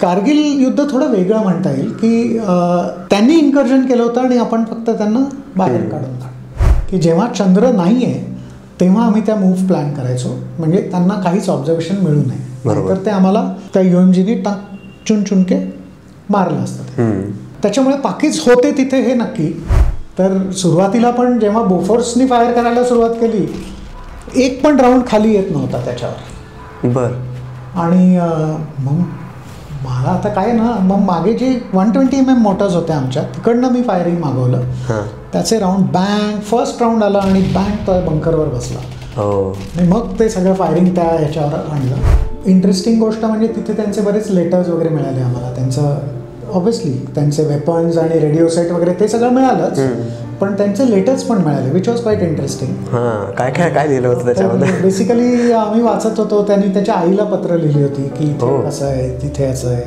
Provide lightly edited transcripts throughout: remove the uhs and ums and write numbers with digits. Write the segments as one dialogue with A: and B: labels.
A: कारगिल युद्ध थोडं वेगळं म्हणता येईल की त्यांनी इन्कर्जन केलं होतं आणि आपण फक्त त्यांना बाहेर काढून टाकलं. की जेव्हा चंद्र नाही आहे तेव्हा आम्ही त्या मूव्ह प्लॅन करायचो, म्हणजे त्यांना काहीच ऑब्झर्वेशन मिळू नये, तर ते आम्हाला त्या UMGनी चुन चुनके मारलं असतं. त्याच्यामुळे पाकिज होते तिथे हे नक्की. तर सुरुवातीला पण जेव्हा बोफोर्सनी फायर करायला सुरुवात केली, एक पण राऊंड खाली येत नव्हता त्याच्यावर.
B: बरं.
A: आणि मग मला आता काय ना, मग मागे जे 120 mm मोटर्स होत्या आमच्या, तिकडनं मी फायरिंग मागवलं. त्याचे राऊंड बँग, फर्स्ट राऊंड आला आणि बँग त्या बंकरवर बसला. आणि मग ते सगळं फायरिंग त्या ह्याच्यावर आणलं. इंटरेस्टिंग गोष्ट म्हणजे तिथे त्यांचे बरेच लेटर्स वगैरे मिळाले आम्हाला. त्यांचं ऑब्व्हियसली त्यांचे वेपन्स आणि रेडिओ सेट वगैरे ते सगळं मिळालंच, पण त्यांचे लेटर्स पण मिळाले, विच वॉज क्वाईट इंटरेस्टिंग.
B: काय लिहिलं होतं त्याच्यामध्ये?
A: बेसिकली आम्ही वाचत होतो, त्यांनी त्याच्या आईला पत्र लिहिली होती की इथे असं आहे, तिथे असं आहे.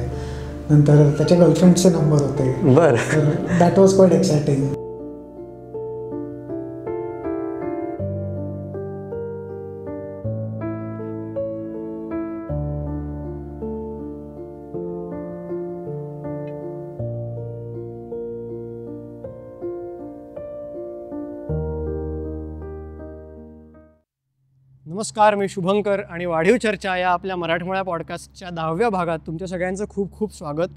A: नंतर त्याच्या गर्लफ्रेंडचे नंबर होते.
B: बरं.
A: That was quite exciting.
C: नमस्कार, मी शुभंकर आणि वाढीव चर्चा या आपल्या मराठमोळ्या पॉडकास्टच्या 10व्या भागात तुमच्या सगळ्यांचं खूप खूप स्वागत.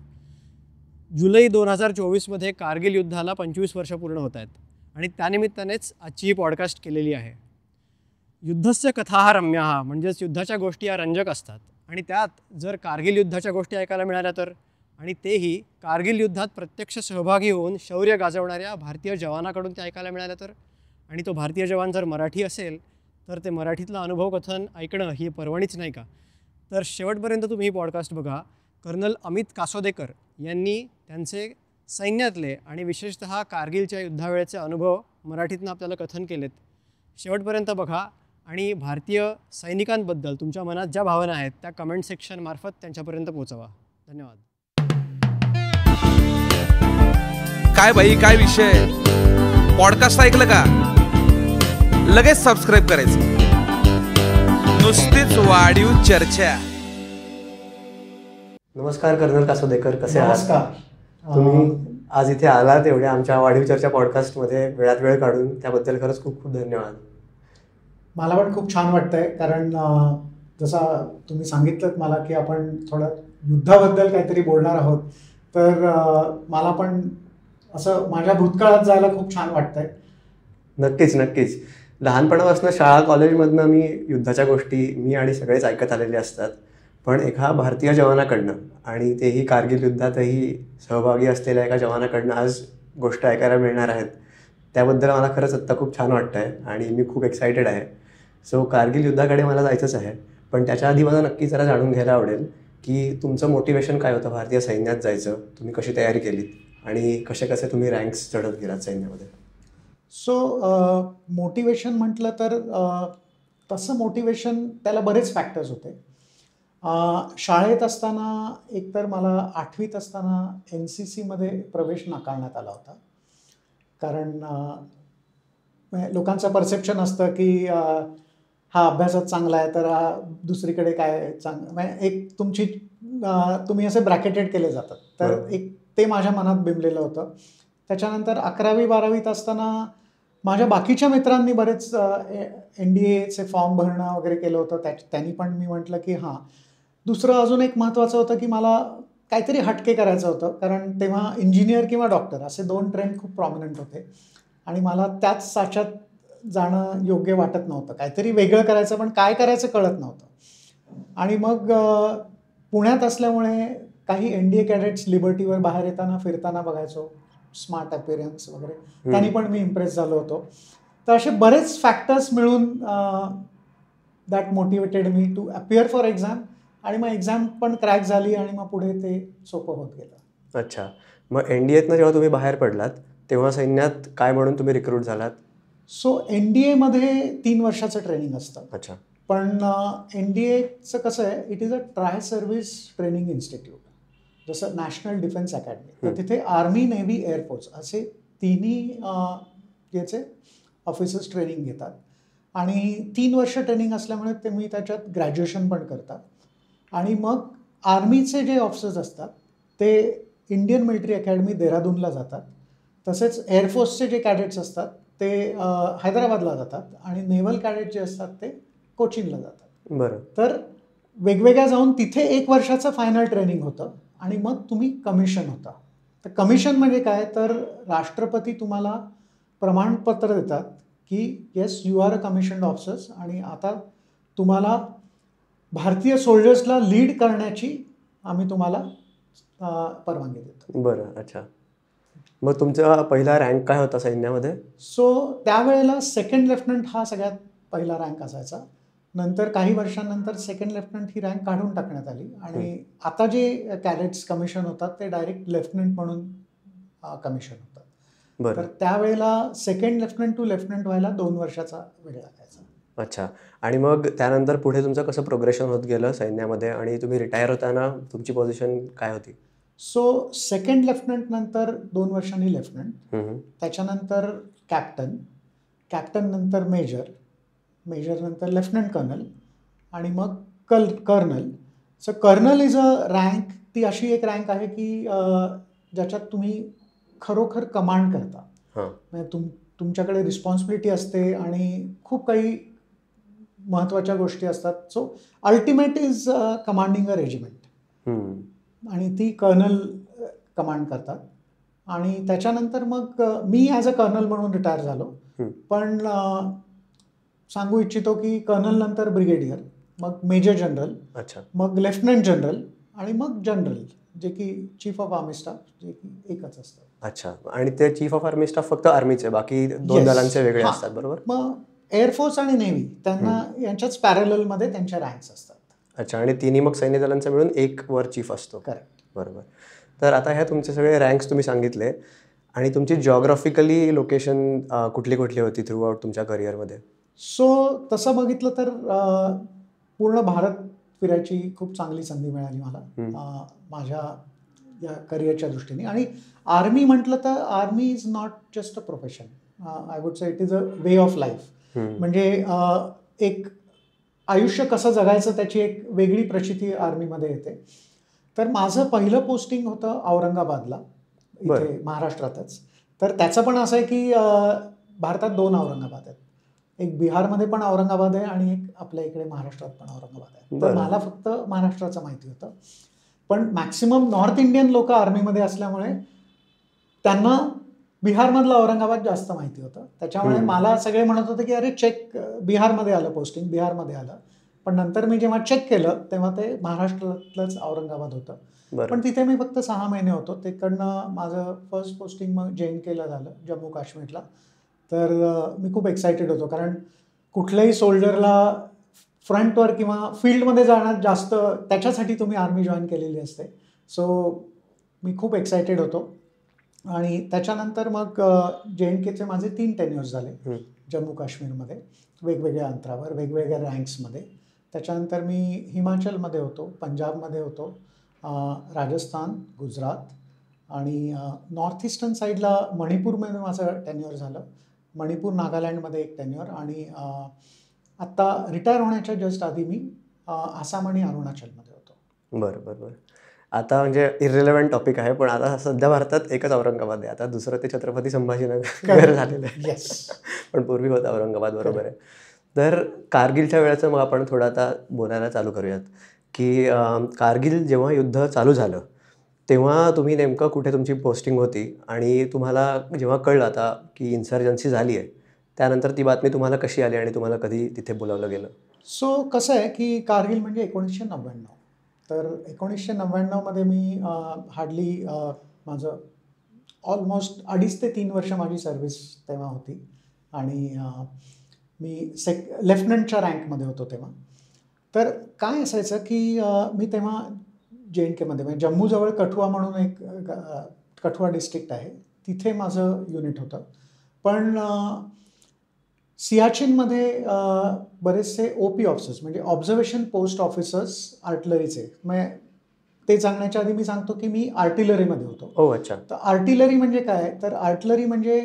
C: जुलै 2024मध्ये कारगिल युद्धाला 25 वर्ष पूर्ण होत आहेत आणि त्यानिमित्तानेच आजची ही पॉडकास्ट केलेली आहे. युद्धस्य कथा रम्या, म्हणजेच युद्धाच्या गोष्टी या रंजक असतात, आणि त्यात जर कारगिल युद्धाच्या गोष्टी ऐकायला मिळाल्या तर, आणि तेही कारगिल युद्धात प्रत्यक्ष सहभागी होऊन शौर्य गाजवणाऱ्या भारतीय जवानाकडून ते ऐकायला मिळाल्या तर, आणि तो भारतीय जवान जर मराठी असेल तर ते मराठीतलं अनुभव कथन ऐकणं ही पर्वणीच नाही का. तर शेवटपर्यंत तुम्ही ही पॉडकास्ट बघा. कर्नल अमित कासोदेकर यांनी त्यांचे सैन्यातले आणि विशेषतः कारगिलच्या युद्धावेळेचे अनुभव मराठीतनं आपल्याला कथन केलेत. शेवटपर्यंत बघा आणि भारतीय सैनिकांबद्दल तुमच्या मनात ज्या भावना आहेत त्या कमेंट सेक्शनमार्फत त्यांच्यापर्यंत पोहोचवा. धन्यवाद.
D: काय बाई, काय विषय? पॉडकास्ट ऐकलं का? लगेच सबस्क्राईब करायचं. नुसतीच वाढीव चर्चा.
B: नमस्कार कर्नल कासोदेकर, कसे आहात?
A: नमस्कार.
B: तुम्ही आज इथे आलात एवढ्या आमच्या वाढीव चर्चा पॉडकास्टमध्ये वेळात वेळ काढून, त्याबद्दल खरंच खूप खूप धन्यवाद.
A: मला पण खूप छान वाटतंय, कारण जसा तुम्ही सांगितलं मला की आपण थोडं युद्धाबद्दल काहीतरी बोलणार आहोत, तर मला पण असं माझ्या भूतकाळात जायला खूप छान वाटतंय.
B: नक्कीच नक्कीच. लहानपणापासून शाळा कॉलेजमधनं मी युद्धाच्या गोष्टी मी आणि सगळेच ऐकत आलेले असतात, पण एका भारतीय जवानाकडनं, आणि तेही कारगिल युद्धातही सहभागी असलेल्या एका जवानाकडनं आज गोष्ट ऐकायला मिळणार आहेत, त्याबद्दल मला खरंच आत्ता खूप छान वाटतं आहे आणि मी खूप एक्सायटेड आहे. सो कारगिल युद्धाकडे मला जायचंच आहे, पण त्याच्या आधी मला नक्की जरा जाणून घ्यायला आवडेल की तुमचं मोटिवेशन काय होतं भारतीय सैन्यात जायचं, तुम्ही कशी तयारी केलीत आणि कसे कसे तुम्ही रँक्स चढत गेलात सैन्यामध्ये?
A: सो मोटिवेशन म्हटलं तर तसं मोटिवेशन त्याला बरेच फॅक्टर्स होते. शाळेत असताना एकतर मला 8वीत असताना NCCमध्ये प्रवेश नाकारण्यात आला होता, कारण लोकांचं परसेप्शन असतं की हा अभ्यासात चांगला आहे तर हा दुसरीकडे काय चांगलं, एक तुम्ही असे ब्रॅकेटेड केले जातात, तर एक ते माझ्या मनात बिंबलेलं होतं. त्याच्यानंतर 11वी 12वीत असताना माझ्या बाकीच्या मित्रांनी बरेच NDAचे फॉर्म भरणं वगैरे केलं होतं, त्यांनी पण मी म्हटलं की हां. दुसरं अजून एक महत्त्वाचं होतं की मला काहीतरी हटके करायचं होतं, कारण तेव्हा इंजिनियर किंवा डॉक्टर असे 2 ट्रेंड खूप प्रॉमिनंट होते आणि मला त्याच साच्यात जाणं योग्य वाटत नव्हतं. काहीतरी वेगळं करायचं, पण काय करायचं कळत नव्हतं. आणि मग पुण्यात असल्यामुळे काही NDA कॅडेट्स लिबर्टीवर बाहेर येताना फिरताना बघायचो, स्मार्ट अपिअरन्स वगैरे, त्यांनी पण मी इम्प्रेस झालो होतो. तर असे बरेच फॅक्टर्स मिळून that motivated me to appear for exam, आणि मग एक्झाम पण क्रॅक झाली आणि मग पुढे ते सोपं होत गेलं.
B: अच्छा. मग NDAतनं जेव्हा तुम्ही बाहेर पडलात तेव्हा सैन्यात काय म्हणून तुम्ही रिक्रूट झालात?
A: सो NDAमध्ये 3 वर्षाचं ट्रेनिंग असतं.
B: अच्छा.
A: पण NDAचं कसं आहे, it is a try service training institute, जसं नॅशनल डिफेन्स अकॅडमी. तर तिथे आर्मी, नेव्ही, एअरफोर्स असे तिन्ही याचे ऑफिसर्स ट्रेनिंग घेतात, आणि 3 वर्ष ट्रेनिंग असल्यामुळे तुम्ही त्याच्यात ग्रॅज्युएशन पण करतात, आणि मग आर्मीचे जे ऑफिसर्स असतात ते इंडियन मिलिटरी अकॅडमी देहरादूनला जातात. तसेच एअरफोर्सचे जे कॅडेट्स असतात ते हैदराबादला जातात आणि नेव्हल कॅडेट जे असतात ते कोचीनला जातात.
B: बरं.
A: तर वेगवेगळ्या जाऊन तिथे 1 वर्षाचं फायनल ट्रेनिंग होतं आणि मग तुम्ही कमिशन होता. तर कमिशन म्हणजे काय, तर राष्ट्रपती तुम्हाला प्रमाणपत्र देतात की yes you are a commissioned officers आणि आता तुम्हाला भारतीय सोल्जर्सला लीड करण्याची आम्ही तुम्हाला परवानगी देतो.
B: बरं. अच्छा. मग तुमचा पहिला रँक काय होता सैन्यामध्ये?
A: सो त्यावेळेला सेकंड लेफ्टनंट हा सगळ्यात पहिला रँक असायचा. नंतर काही वर्षांनंतर सेकंड लेफ्टनंट ही रँक काढून टाकण्यात आली आणि आता जे कॅडेट्स कमिशन होतात ते डायरेक्ट लेफ्टनंट म्हणून कमिशन होतात.
B: बरं.
A: तर त्यावेळेला सेकंड लेफ्टनंट टू लेफ्टनंट व्हायला 2 वर्षाचा वेळ लागायचा.
B: अच्छा. आणि मग त्यानंतर पुढे तुमचं कसं प्रोग्रेशन होत गेलं सैन्यामध्ये आणि तुम्ही रिटायर होताना तुमची पोझिशन काय होती?
A: सो सेकंड लेफ्टनंट नंतर 2 वर्षांनी लेफ्टनंट, त्याच्यानंतर कॅप्टन, कॅप्टन नंतर मेजर, मेजर नंतर लेफ्टनंट कर्नल आणि मग colonel. So colonel is a rank, ती अशी एक रँक आहे की ज्याच्यात तुम्ही खरोखर कमांड करता. म्हणजे तुमच्याकडे रिस्पॉन्सिबिलिटी असते आणि खूप काही महत्त्वाच्या गोष्टी असतात. So ultimate is commanding a regiment आणि ती कर्नल कमांड करतात. आणि त्याच्यानंतर मग मी ॲज अ कर्नल म्हणून रिटायर झालो. पण सांगू इच्छितो की कर्नल नंतर ब्रिगेडियर, मग मेजर जनरल,
B: अच्छा,
A: मग लेफ्टनंट जनरल आणि मग जनरल, जे की चीफ ऑफ आर्मी स्टाफ, जे की एकच असतं.
B: अच्छा. आणि ते चीफ ऑफ आर्मी स्टाफ फक्त आर्मीचे, बाकी 2 दलांचे वेगळे असतात, बरोबर?
A: मग एअरफोर्स आणि नेव्ही त्यांना यांच्याच पॅरलमध्ये त्यांच्या रँक्स असतात.
B: अच्छा. आणि तिन्ही मग सैन्य दलांचं मिळून एक वर चीफ असतो.
A: करेक्ट.
B: बरोबर. तर आता ह्या तुमचे सगळे रँक्स तुम्ही सांगितले आणि तुमची जॉग्राफिकली लोकेशन कुठली कुठली होती थ्रू आउट तुमच्या करिअरमध्ये?
A: सो तसं बघितलं तर पूर्ण भारत फिरायची खूप चांगली संधी मिळाली मला माझ्या या करिअरच्या दृष्टीने. आणि आर्मी म्हटलं तर army is not just a profession, I would say it is a way of life. म्हणजे एक आयुष्य कसं जगायचं त्याची एक वेगळी प्रचिती आर्मीमध्ये येते. तर माझं पहिलं पोस्टिंग होतं औरंगाबादला, इथे महाराष्ट्रातच. तर त्याचं पण असं आहे की भारतात 2 औरंगाबाद आहेत, एक बिहारमध्ये पण औरंगाबाद आहे आणि एक आपल्या इकडे महाराष्ट्रात पण औरंगाबाद आहे. तर मला फक्त महाराष्ट्राचं माहिती होतं. पण मॅक्सिमम नॉर्थ इंडियन लोक आर्मीमध्ये असल्यामुळे त्यांना बिहारमधलं औरंगाबाद जास्त माहिती होतं. त्याच्यामुळे मला सगळे म्हणत होते की अरे चेक, बिहारमध्ये आलं पोस्टिंग, बिहारमध्ये आलं. पण नंतर मी जेव्हा चेक केलं तेव्हा ते महाराष्ट्रातलंच औरंगाबाद होतं. पण तिथे मी फक्त 6 महिने होतो. तिकडनं माझं फर्स्ट पोस्टिंग मग JNKला झालं, जम्मू काश्मीरला. तर मी खूप एक्सायटेड होतो, कारण कुठल्याही सोल्जरला फ्रंटवर किंवा फील्डमध्ये जाण्यात जास्त, त्याच्यासाठी तुम्ही आर्मी जॉईन केलेली असते. सो मी खूप एक्सायटेड होतो. आणि त्याच्यानंतर मग JNKचे माझे 3 टेन्युअर्स झाले जम्मू काश्मीरमध्ये, वेगवेगळ्या अंतरावर, वेगवेगळ्या रँक्समध्ये. त्याच्यानंतर मी हिमाचलमध्ये होतो, पंजाबमध्ये होतो, राजस्थान, गुजरात आणि नॉर्थ ईस्टर्न साईडला मणिपूरमध्ये माझं टेन्युअर झालं. मणिपूर, नागालँडमध्ये एक टेन्युअर आणि आत्ता रिटायर होण्याच्या जस्ट आधी मी आसाम आणि अरुणाचलमध्ये होतो.
B: बरं बरं बरं. आता म्हणजे इररिलेव्हंट टॉपिक आहे, पण आता सध्या भारतात एकच औरंगाबाद आहे. आता दुसरं ते छत्रपती संभाजीनगर झालेलं आहे.
A: येस.
B: पण पूर्वी होतं औरंगाबाद, बरोबर आहे. तर कारगिलच्या वेळेचं मग आपण थोडं आता बोलायला चालू करूयात की कारगिल जेव्हा युद्ध चालू झालं तेव्हा तुम्ही नेमकं कुठे तुमची पोस्टिंग होती आणि तुम्हाला जेव्हा कळलं आता की इन्सर्जन्सी झाली आहे, त्यानंतर ती बातमी तुम्हाला कशी आली आणि तुम्हाला कधी तिथे बोलावलं गेलं?
A: सो कसं आहे की कारगिल म्हणजे 1999. तर 1999मध्ये मी हार्डली माझं ऑलमोस्ट 2.5 ते 3 वर्ष माझी सर्व्हिस तेव्हा होती आणि मी लेफ्टनंटच्या रँकमध्ये होतो तेव्हा. तर काय असायचं की मी तेव्हा JNKमध्ये, म्हणजे जम्मूजवळ कठुआ म्हणून एक कठुआ डिस्ट्रिक्ट आहे, तिथे माझं युनिट होतं. पण सियाचीनमध्ये बरेचसे OP ऑफिसर्स म्हणजे ऑब्झर्वेशन पोस्ट ऑफिसर्स आर्टिलरीचे, म्हणजे ते सांगण्याच्या आधी मी सांगतो की मी आर्टिलरीमध्ये होतो.
B: हो, अच्छा.
A: तर आर्टिलरी म्हणजे काय, तर आर्टिलरी म्हणजे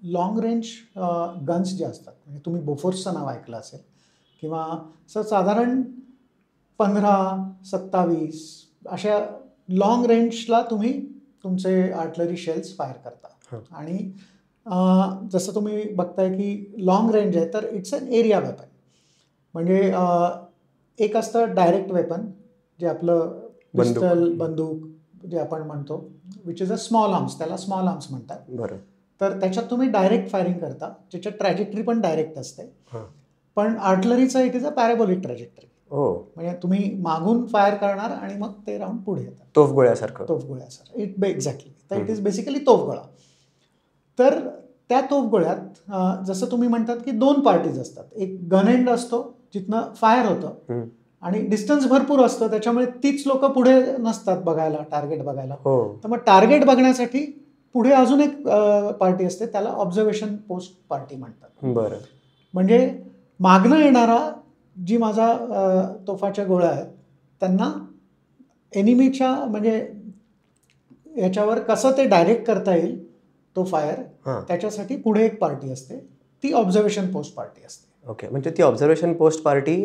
A: लॉंग रेंज गन्स जे असतात, म्हणजे तुम्ही बोफोर्सचं नाव ऐकलं असेल किंवा साधारण 15-27 अशा लॉंग रेंजला तुम्ही तुमचे आर्टिलरी शेल्स फायर करता. आणि जसं तुम्ही बघताय की लॉंग रेंज आहे तर इट्स अन एरिया वेपन. म्हणजे एक असतं डायरेक्ट वेपन जे आपलं पिस्टल बंदूक जे आपण म्हणतो which is a small arms, त्याला स्मॉल आर्म्स म्हणतात.
B: बरं.
A: तर त्याच्यात तुम्ही डायरेक्ट फायरिंग करता ज्याच्यात ट्रॅजेक्टरी पण डायरेक्ट असते. पण आर्टिलरीचं it is a parabolic trajectory. म्हणजे तुम्ही मागून फायर करणार आणि मग ते राऊंड पुढे येतात तोफगोळ्यासारखं. एक्झॅक्टली. तर इट इज बेसिकली तोफगोळा. तर त्या तोफगोळ्यात जसं तुम्ही म्हणतात की 2 पार्टीज असतात. एक गन एंड असतो जिथनं फायर होतं आणि डिस्टन्स भरपूर असतं त्याच्यामुळे तीच लोक पुढे नसतात बघायला, टार्गेट बघायला. तर मग टार्गेट बघण्यासाठी पुढे अजून एक पार्टी असते, त्याला ऑब्झर्वेशन पोस्ट पार्टी म्हणतात.
B: बरं.
A: म्हणजे मागणं येणारा जी माझा तोफाच्या गोळ्या आहेत त्यांना एनिमीच्या म्हणजे याच्यावर कसं ते डायरेक्ट करता येईल तो फायर, त्याच्यासाठी पुढे एक पार्टी असते, ती ऑब्झर्वेशन पोस्ट पार्टी असते.
B: ओके. म्हणजे ती ऑब्झर्वेशन पोस्ट पार्टी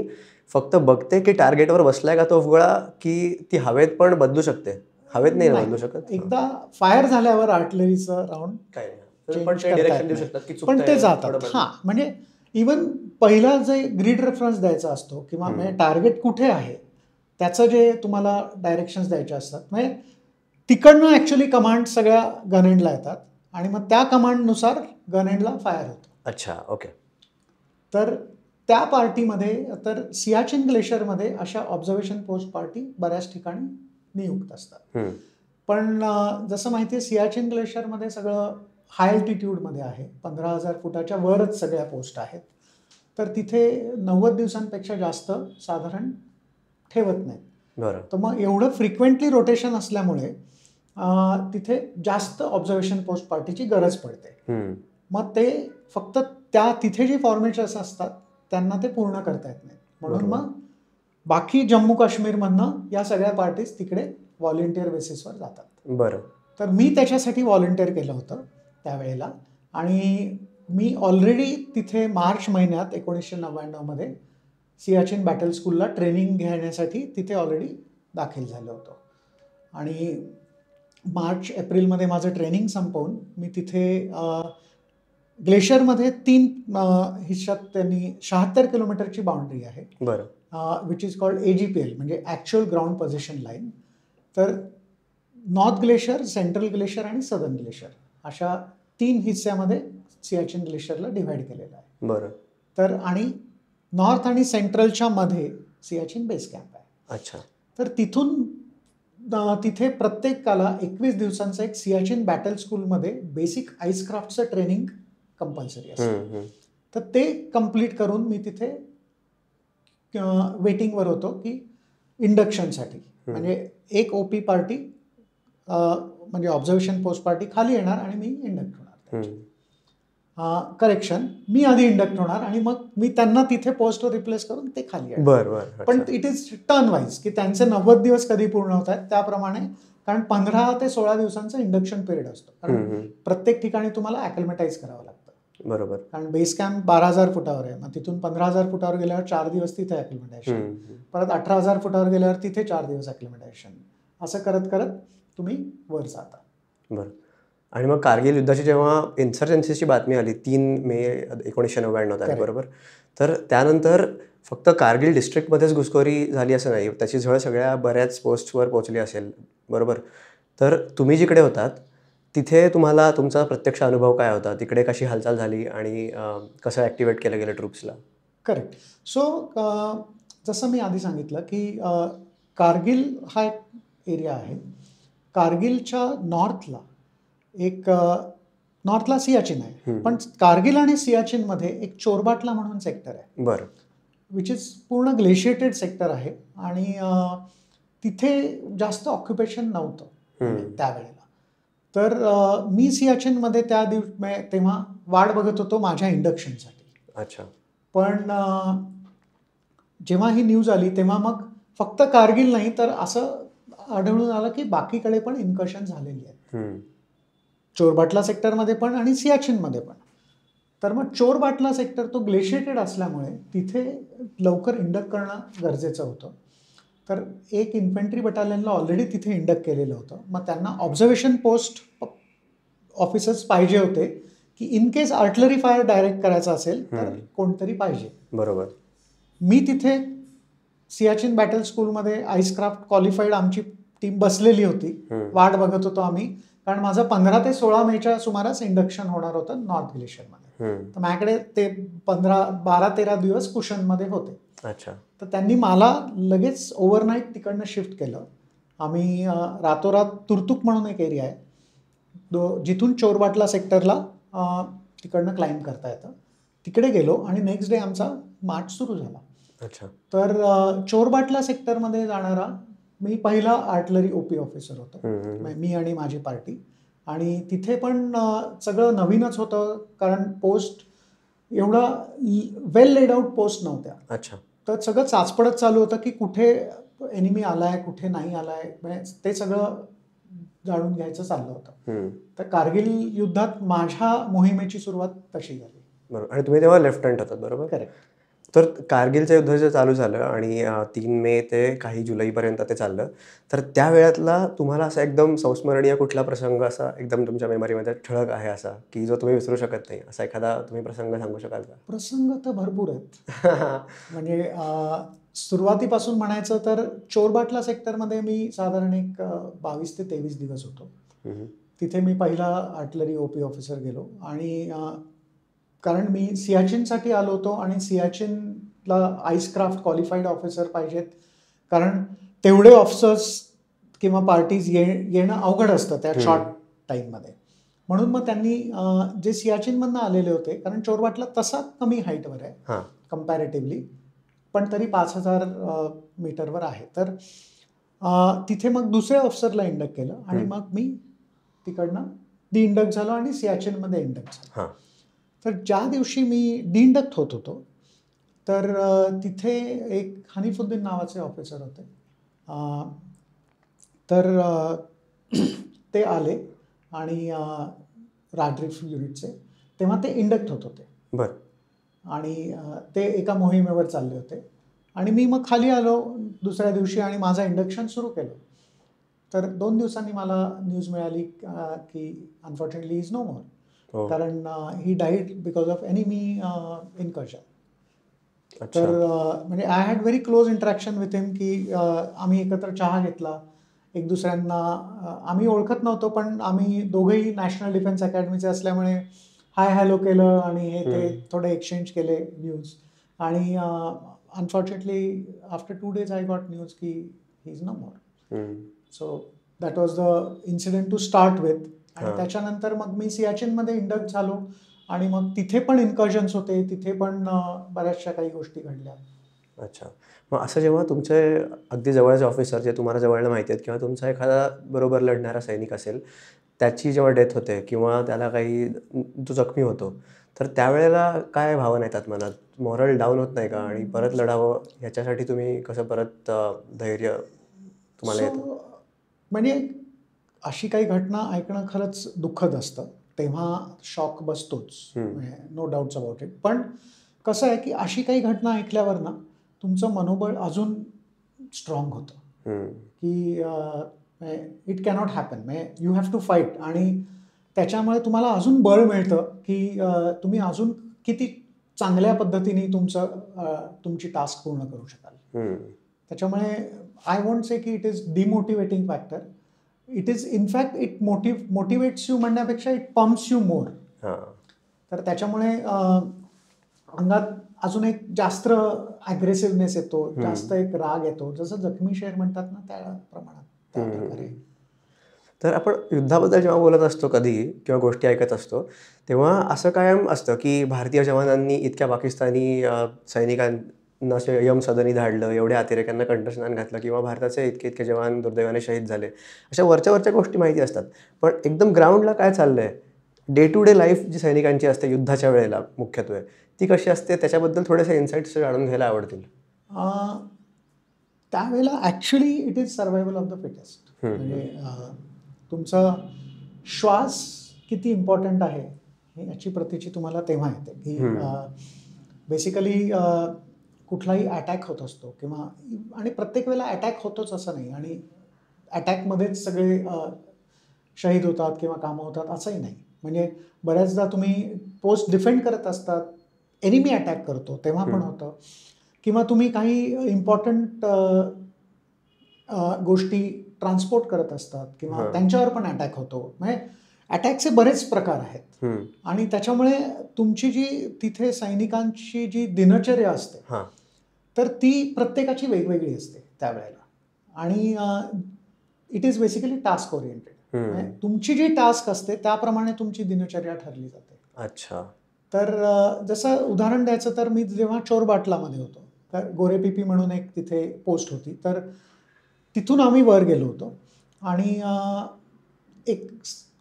B: फक्त बघते की टार्गेटवर बसलाय का तोफगोळा, की ती हवेत पण बदलू शकते? हवेत नाही बदलू शकत.
A: एकदा फायर झाल्यावर आर्टिलरीचं राऊंड पण ते जातात. म्हणजे इवन पहिला जे ग्रीड रेफरन्स द्यायचा असतो किंवा म्हणजे टार्गेट कुठे आहे त्याचं जे तुम्हाला डायरेक्शन्स द्यायचे असतात, म्हणजे तिकडनं ऍक्च्युली कमांड सगळ्या गन एंडला येतात आणि मग त्या कमांडनुसार गन एंडला फायर होतं.
B: अच्छा. ओके.
A: तर त्या पार्टीमध्ये तर सियाचिन ग्लेशियरमध्ये अशा ऑब्झर्वेशन पोस्ट पार्टी बऱ्याच ठिकाणी नियुक्त असतात. पण जसं माहिती आहे सियाचिन ग्लेशियरमध्ये सगळं हाय अल्टिट्यूडमध्ये आहे, 15,000 फुटाच्या वरच सगळ्या पोस्ट आहेत. तर तिथे 90 दिवसांपेक्षा जास्त साधारण ठेवत नाहीत. तर मग एवढं फ्रिक्वेंटली रोटेशन असल्यामुळे तिथे जास्त ऑब्झर्वेशन पोस्ट पार्टीची गरज पडते. मग ते फक्त तिथे जी फॉर्मेशन्स असतात त्यांना ते पूर्ण करता येत नाही. म्हणून मग बाकी जम्मू काश्मीरमधनं या सगळ्या पार्टीज तिकडे व्हॉलेंटियर बेसिसवर जातात.
B: बरं. तर
A: मी त्याच्यासाठी व्हॉलेंटियर केलं होतं त्यावेळेला आणि मी ऑलरेडी तिथे मार्च महिन्यात 1999 सियाचिन बॅटल स्कूलला ट्रेनिंग घेण्यासाठी तिथे ऑलरेडी दाखल झालो होतो. आणि मार्च एप्रिलमध्ये माझं ट्रेनिंग संपवून मी तिथे ग्लेशियरमध्ये 3 हिस्सात त्यांनी 76 किलोमीटरची बाउंड्री आहे.
B: बरं.
A: विच इज कॉल्ड AGPL म्हणजे ॲक्च्युअल ग्राउंड पोझिशन लाईन. तर नॉर्थ ग्लेशियर, सेंट्रल ग्लेशियर आणि सदर्न ग्लेशियर अशा 3 हिस्स्यामध्ये सियाचिन ग्लेशियरला डिव्हाइड केलेलं आहे.
B: बरं.
A: तर आणि नॉर्थ आणि सेंट्रलच्या मध्ये सियाचिन बेस कॅम्प आहे.
B: अच्छा. तर
A: तिथे प्रत्येकाला 21 दिवसांचं एक सियाचिन बॅटल स्कूलमध्ये बेसिक आईसक्राफ्टचं ट्रेनिंग कंपल्सरी असतं. तर ते कम्प्लीट करून मी तिथे वेटिंगवर होतो की इंडक्शनसाठी. म्हणजे एक OP पार्टी म्हणजे ऑब्झर्वेशन पोस्ट पार्टी खाली येणार आणि मी इंडक्ट होणार. करेक्शन, मी आधी इंडक्ट होणार आणि मग मी त्यांना तिथे पोस्टवर रिप्लेस करून ते खाली येणार. पण इट इज टर्न वाईज की त्यांचे 90 दिवस कधी पूर्ण होत आहेत त्याप्रमाणे, कारण 15 ते 16 दिवसांचा इंडक्शन पिरियड असतो. कारण प्रत्येक ठिकाणी तुम्हाला ॲक्लिमेटाईज करावं लागतं.
B: बरोबर.
A: कारण बेस कॅम्प 12,000 फुटावर आहे, मग तिथून 15,000 फुटावर गेल्यावर 4 दिवस तिथे ॲक्लिमेटायझेशन, परत 18,000 फुटावर गेल्यावर तिथे 4 दिवस ॲक्लिमेटायझेशन, असं करत करत तुम्ही वर जाता.
B: बरं. आणि मग कारगिल युद्धाची जेव्हा इन्सर्जन्सीची बातमी आली 3 मे 1999 तारीख, बरोबर, तर त्यानंतर फक्त कारगिल डिस्ट्रिक्टमध्येच घुसखोरी झाली असं नाही, त्याची झळ सगळ्या बऱ्याच पोस्टवर पोहोचली असेल, बरोबर. तर तुम्ही जिकडे होतात तिथे तुम्हाला तुमचा प्रत्यक्ष अनुभव काय होता, तिकडे कशी हालचाल झाली आणि कसं ॲक्टिवेट केलं गेलं ट्रूप्सला?
A: करेक्ट. सो जसं मी आधी सांगितलं की कारगिल हा एक एरिया आहे. कारगिलच्या नॉर्थला सियाचिन आहे, पण कारगिल आणि सियाचिनमध्ये एक चोरबाटला म्हणून सेक्टर आहे.
B: बरं.
A: विच इज पूर्ण ग्लेशिएटेड सेक्टर आहे आणि तिथे जास्त ऑक्युपेशन नव्हतं त्यावेळेला. तर मी सियाचिनमध्ये तेव्हा वाट बघत होतो माझ्या इंडक्शनसाठी.
B: अच्छा.
A: पण जेव्हा ही न्यूज आली तेव्हा मग फक्त कारगिल नाही तर असं आढळून आलं की बाकीकडे पण इन्कर्शन झालेली आहेत, चोरबाटला सेक्टरमध्ये पण आणि सियाचिनमध्ये पण. तर मग चोरबाटला सेक्टर तो ग्लेशिएटेड असल्यामुळे तिथे लवकर इंडक्ट करणं गरजेचं होतं. तर एक इन्फंट्री बटालियनला ऑलरेडी तिथे इंडक्ट केलेलं होतं. मग त्यांना ऑब्झर्वेशन पोस्ट ऑफिसर्स पाहिजे होते की in case artillery fire direct करायचा असेल तर कोणतरी पाहिजे.
B: बरोबर.
A: मी तिथे सियाचिन बॅटल स्कूलमध्ये आईसक्राफ्ट क्वालिफाईड आमची टीम बसलेली होती. वाट बघत होतो आम्ही, कारण माझं 15 ते 16 मेच्या सुमारास इंडक्शन होणार होतं नॉर्थ ग्लेशियरमध्ये. तर माझ्याकडे ते 12-13 दिवस कुशनमध्ये होते.
B: अच्छा.
A: तर त्यांनी मला लगेच ओव्हरनाईट तिकडनं शिफ्ट केलं. आम्ही रातोरात तुर्तुक म्हणून एक एरिया आहे, जिथून चोरबाटला सेक्टरला तिकडनं क्लाइंब करता येतं, तिकडे गेलो आणि नेक्स्ट डे आमचा मार्च सुरू झाला.
B: अच्छा.
A: तर चोरबाटला सेक्टरमध्ये जाणारा मी पहिला आर्टिलरी OP ऑफिसर होतो, मी आणि माझी पार्टी. आणि तिथे पण सगळं नवीनच होतं, कारण पोस्ट एवढा वेल लेड आउट पोस्ट नव्हत्या.
B: अच्छा.
A: तर सगळं चाचपडत चालू होतं की कुठे एनिमी आलाय कुठे नाही आलाय, म्हणजे ते सगळं जाणून घ्यायचं चाललं होतं. तर कारगिल युद्धात माझ्या मोहिमेची सुरुवात तशी झाली.
B: बरोबर. आणि तुम्ही तेव्हा लेफ्टनंट होतात, बरोबर?
A: करेक्ट.
B: तर कारगिलचं युद्ध जे चालू झालं आणि 3 मे ते काही जुलैपर्यंत ते चाललं, तर त्या वेळातला तुम्हाला असा एकदम संस्मरणीय कुठला प्रसंग असा एकदम तुमच्या मेमरीमध्ये ठळक आहे असा की जो तुम्ही विसरू शकत नाही, असा एखादा तुम्ही प्रसंग सांगू शकाल का?
A: प्रसंग तर भरपूर आहेत. म्हणजे सुरुवातीपासून म्हणायचं तर चोरबाटला सेक्टरमध्ये मी साधारण एक 22 ते 23 दिवस होतो. तिथे मी पहिला आर्टिलरी OP ऑफिसर गेलो. आणि कारण मी सियाचिनसाठी आलो होतो आणि सियाचिनला आईसक्राफ्ट क्वालिफाईड ऑफिसर पाहिजेत, कारण तेवढे ऑफिसर्स किंवा पार्टीज येणं अवघड असतं त्या शॉर्ट टाईममध्ये. म्हणून मग त्यांनी जे सियाचिनमधनं आलेले होते, कारण चोरबाटला तसा कमी हाईटवर आहे कम्पॅरेटिव्हली, पण तरी 5000 मीटरवर आहे. तर तिथे मग दुसऱ्या ऑफिसरला इंडक्ट केलं आणि मग मी तिकडनं डिइंडक्ट झालो आणि सियाचिनमध्ये इंडक्ट झालो. तर ज्या दिवशी मी डिइंडक्ट होत होतो तर तिथे एक हनीफुद्दीन नावाचे ऑफिसर होते. तर ते आले आणि राड्रिफ युनिटचे, तेव्हा ते इंडक्ट होत होते.
B: बरं.
A: आणि ते एका मोहिमेवर चालले होते आणि मी मग खाली आलो दुसऱ्या दिवशी आणि माझं इंडक्शन सुरू केलं. तर 2 दिवसांनी मला न्यूज मिळाली की अनफॉर्च्युनेटली इज नो मोर, कारण he died because of enemy incursion. तर म्हणजे I had very close interaction with him, की आम्ही एकत्र चहा घेतला, एक दुसऱ्यांना आम्ही ओळखत नव्हतो, पण आम्ही दोघेही नॅशनल डिफेन्स अकॅडमीचे असल्यामुळे हाय हॅलो केलं आणि हे ते थोडे एक्सचेंज केले न्यूज. आणि unfortunately after 2 days I got news की he is no more. So that was the incident to start with. आणि त्याच्यानंतर मग मी सियाचिनमध्ये इंडक्ट झालो आणि मग तिथे पण इन्कर्जन्स होते, तिथे पण बऱ्याचशा काही गोष्टी घडल्या.
B: अच्छा. मग असं जेव्हा तुमचे अगदी जवळचे ऑफिसर जे तुम्हाला जवळनं माहिती आहेत किंवा तुमचा एखादा बरोबर लढणारा सैनिक असेल, त्याची जेव्हा डेथ होते किंवा त्याला काही तो जखमी होतो, तर त्यावेळेला काय भावना येतात मनात? मॉरल डाऊन होत नाही का? आणि परत लढावं ह्याच्यासाठी तुम्ही कसं परत धैर्य तुम्हाला येतं?
A: म्हणजे अशी काही घटना ऐकणं खरंच दुःखद असतं, तेव्हा शॉक बसतोच, नो डाऊट्स अबाउट इट. पण कसं आहे की अशी काही घटना ऐकल्यावर ना तुमचं मनोबळ अजून स्ट्रॉंग होतं की इट कॅनॉट हॅपन, म्हणजे यू हॅव टू फाईट. आणि त्याच्यामुळे तुम्हाला अजून बळ मिळतं की तुम्ही अजून किती चांगल्या पद्धतीने तुमची टास्क पूर्ण करू शकाल. त्याच्यामुळे आय वोंट से की it is demotivating factor. It is in fact it motivates you म्हणण्यापेक्षा इट पंप्स यू मोर. तर त्याच्यामुळे अंगात अजून एक जास्त ॲग्रेसिव्हनेस येतो, जास्त एक राग येतो, जसं जखमी शेर म्हणतात ना त्या प्रमाणात, त्या प्रकारे.
B: तर आपण युद्धाबद्दल जेव्हा बोलत असतो कधी किंवा गोष्टी ऐकत असतो, तेव्हा असं कायम असतं की भारतीय जवानांनी इतक्या पाकिस्तानी सैनिकांना यमसदनी धाडलं, एवढ्या अतिरेक्यांना कंठस्नान घातलं किंवा भारताचे इतके जवान दुर्दैवाने शहीद झाले, अशा वरच्या गोष्टी माहिती असतात. पण एकदम ग्राउंडला काय चाललं आहे, डे टू डे लाईफ जी सैनिकांची असते युद्धाच्या वेळेला मुख्यत्वे, ती कशी असते, त्याच्याबद्दल थोडेसे इन्साइट्स जाणून घ्यायला आवडतील.
A: त्यावेळेला actually it is survival of the fittest. म्हणजे तुमचा श्वास किती इम्पॉर्टंट आहे याची प्रतीची तुम्हाला तेव्हा येते की बेसिकली कुठलाही अटॅक होत असतो किंवा आणि प्रत्येक वेळेला अटॅक होतोच असं नाही आणि अटॅकमध्येच सगळे शहीद होतात किंवा कामं होतात असंही नाही. म्हणजे बऱ्याचदा तुम्ही पोस्ट डिफेंड करत असतात, एनिमी अटॅक करतो तेव्हा पण होतं, किंवा तुम्ही काही इम्पॉर्टंट गोष्टी ट्रान्सपोर्ट करत असतात किंवा त्यांच्यावर पण अटॅक होतो. म्हणजे अटॅकचे बरेच प्रकार आहेत आणि त्याच्यामुळे तुमची जी तिथे सैनिकांची जी दिनचर्या असते तर ती प्रत्येकाची वेगवेगळी असते त्यावेळेला आणि it is basically task oriented. तुमची जी टास्क असते त्याप्रमाणे तुमची दिनचर्या ठरली जाते.
B: अच्छा.
A: तर जसं उदाहरण द्यायचं तर मी जेव्हा चोरबाटलामध्ये होतो तर गोरेपिपी म्हणून एक तिथे पोस्ट होती, तर तिथून आम्ही वर गेलो होतो आणि एक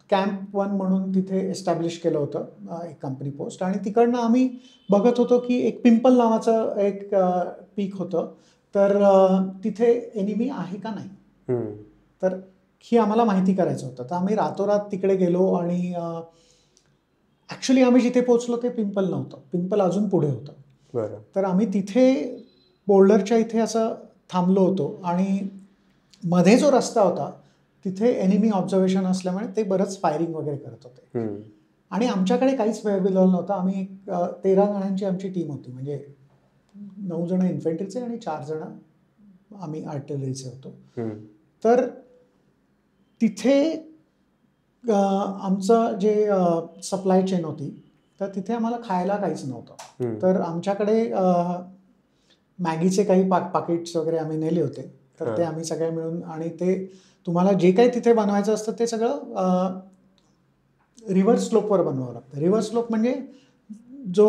A: कॅम्प 1 म्हणून तिथे एस्टॅब्लिश केलं होतं एक कंपनी पोस्ट आणि तिकडनं आम्ही बघत होतो की एक पिंपल नावाचं एक पीक होतं, तर तिथे एनिमी आहे का नाही, तर ही आम्हाला माहिती करायचं होतं. तर आम्ही रातोरात तिकडे गेलो आणि ॲक्च्युली आम्ही जिथे पोचलो ते पिंपल नव्हतं, पिंपल अजून पुढे होतं. तर आम्ही तिथे बोल्डरच्या इथे असं थांबलो होतो आणि मध्ये जो रस्ता होता तिथे एनिमी ऑब्झर्वेशन असल्यामुळे ते बरंच फायरिंग वगैरे करत होते आणि आमच्याकडे काहीच वेळबिलॉल नव्हता. आम्ही 13 जणांची आमची टीम होती, म्हणजे 9 जण इन्फंट्रीचे आणि 4 जण आम्ही आर्टिलरीचे होतो. तर तिथे आमचं जे सप्लाय चेन होती तर तिथे आम्हाला खायला काहीच नव्हतं. तर आमच्याकडे मॅगीचे काही पाकिट्स वगैरे आम्ही नेले होते, तर ते आम्ही सगळे मिळून, आणि ते तुम्हाला जे काही तिथे बनवायचं असतं ते सगळं रिव्हर्स स्लोपवर बनवावं लागतं. रिव्हर्स स्लोप म्हणजे जो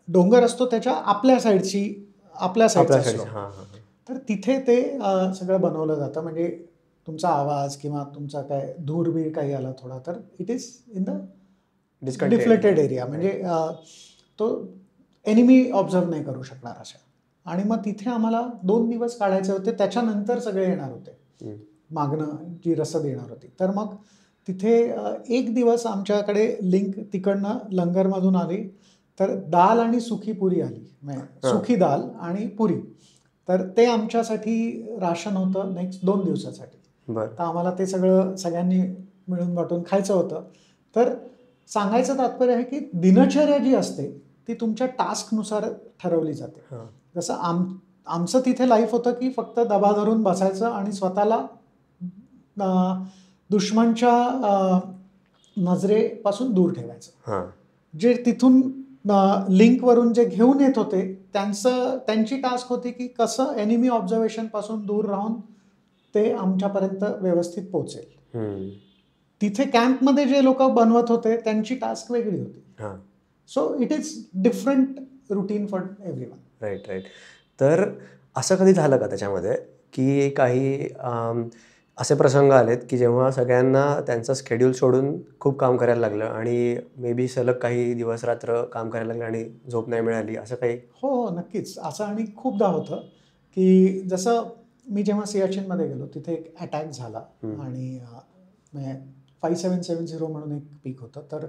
A: डोंगर असतो त्याच्या आपल्या साईडचा स्लोप. तर तिथे ते सगळं बनवलं जातं. म्हणजे तुमचा आवाज किंवा तुमचा काय धूरबीर काही आला थोडा तर it is in the deflated area, म्हणजे तो एनिमी ऑब्झर्व नाही करू शकणार अशा. आणि मग तिथे आम्हाला 2 दिवस काढायचे होते, त्याच्यानंतर सगळे येणार होते मागणं जी रसद येणार होती. तर मग तिथे 1 दिवस आमच्याकडे लिंक तिकडनं लंगरमधून आली, तर दाल आणि सुकी पुरी आली, सुकी दाल आणि पुरी. तर ते आमच्यासाठी राशन होतं नेक्स्ट 2 दिवसासाठी. तर आम्हाला ते सगळ्यांनी मिळून वाटून खायचं होतं. तर सांगायचं तात्पर्य आहे की दिनचर्या जी असते ती तुमच्या टास्कनुसार ठरवली जाते. जसं आमचं तिथे लाईफ होतं की फक्त दबा धरून बसायचं आणि स्वतःला दुश्मनच्या नजरेपासून दूर ठेवायचं. जे तिथून लिंकवरून जे घेऊन येत होते त्यांची टास्क होती की कसं एनिमी ऑब्झर्वेशनपासून दूर राहून ते आमच्यापर्यंत व्यवस्थित पोहोचेल. तिथे कॅम्पमध्ये जे लोक बनवत होते त्यांची टास्क वेगळी होती. So it is different routine for everyone.
B: Right. तर असं कधी झालं का त्याच्यामध्ये की काही असे प्रसंग आलेत की जेव्हा सगळ्यांना त्यांचं शेड्यूल सोडून खूप काम करायला लागलं आणि मे बी सलग काही दिवस रात्र काम करायला लागलं आणि झोप नाही मिळाली, असं काही?
A: हो, नक्कीच. असं आणि खूपदा होतं की जसं मी जेव्हा सियाचीनमध्ये गेलो तिथे एक अटॅक झाला आणि 5770 म्हणून एक पीक होतं. तर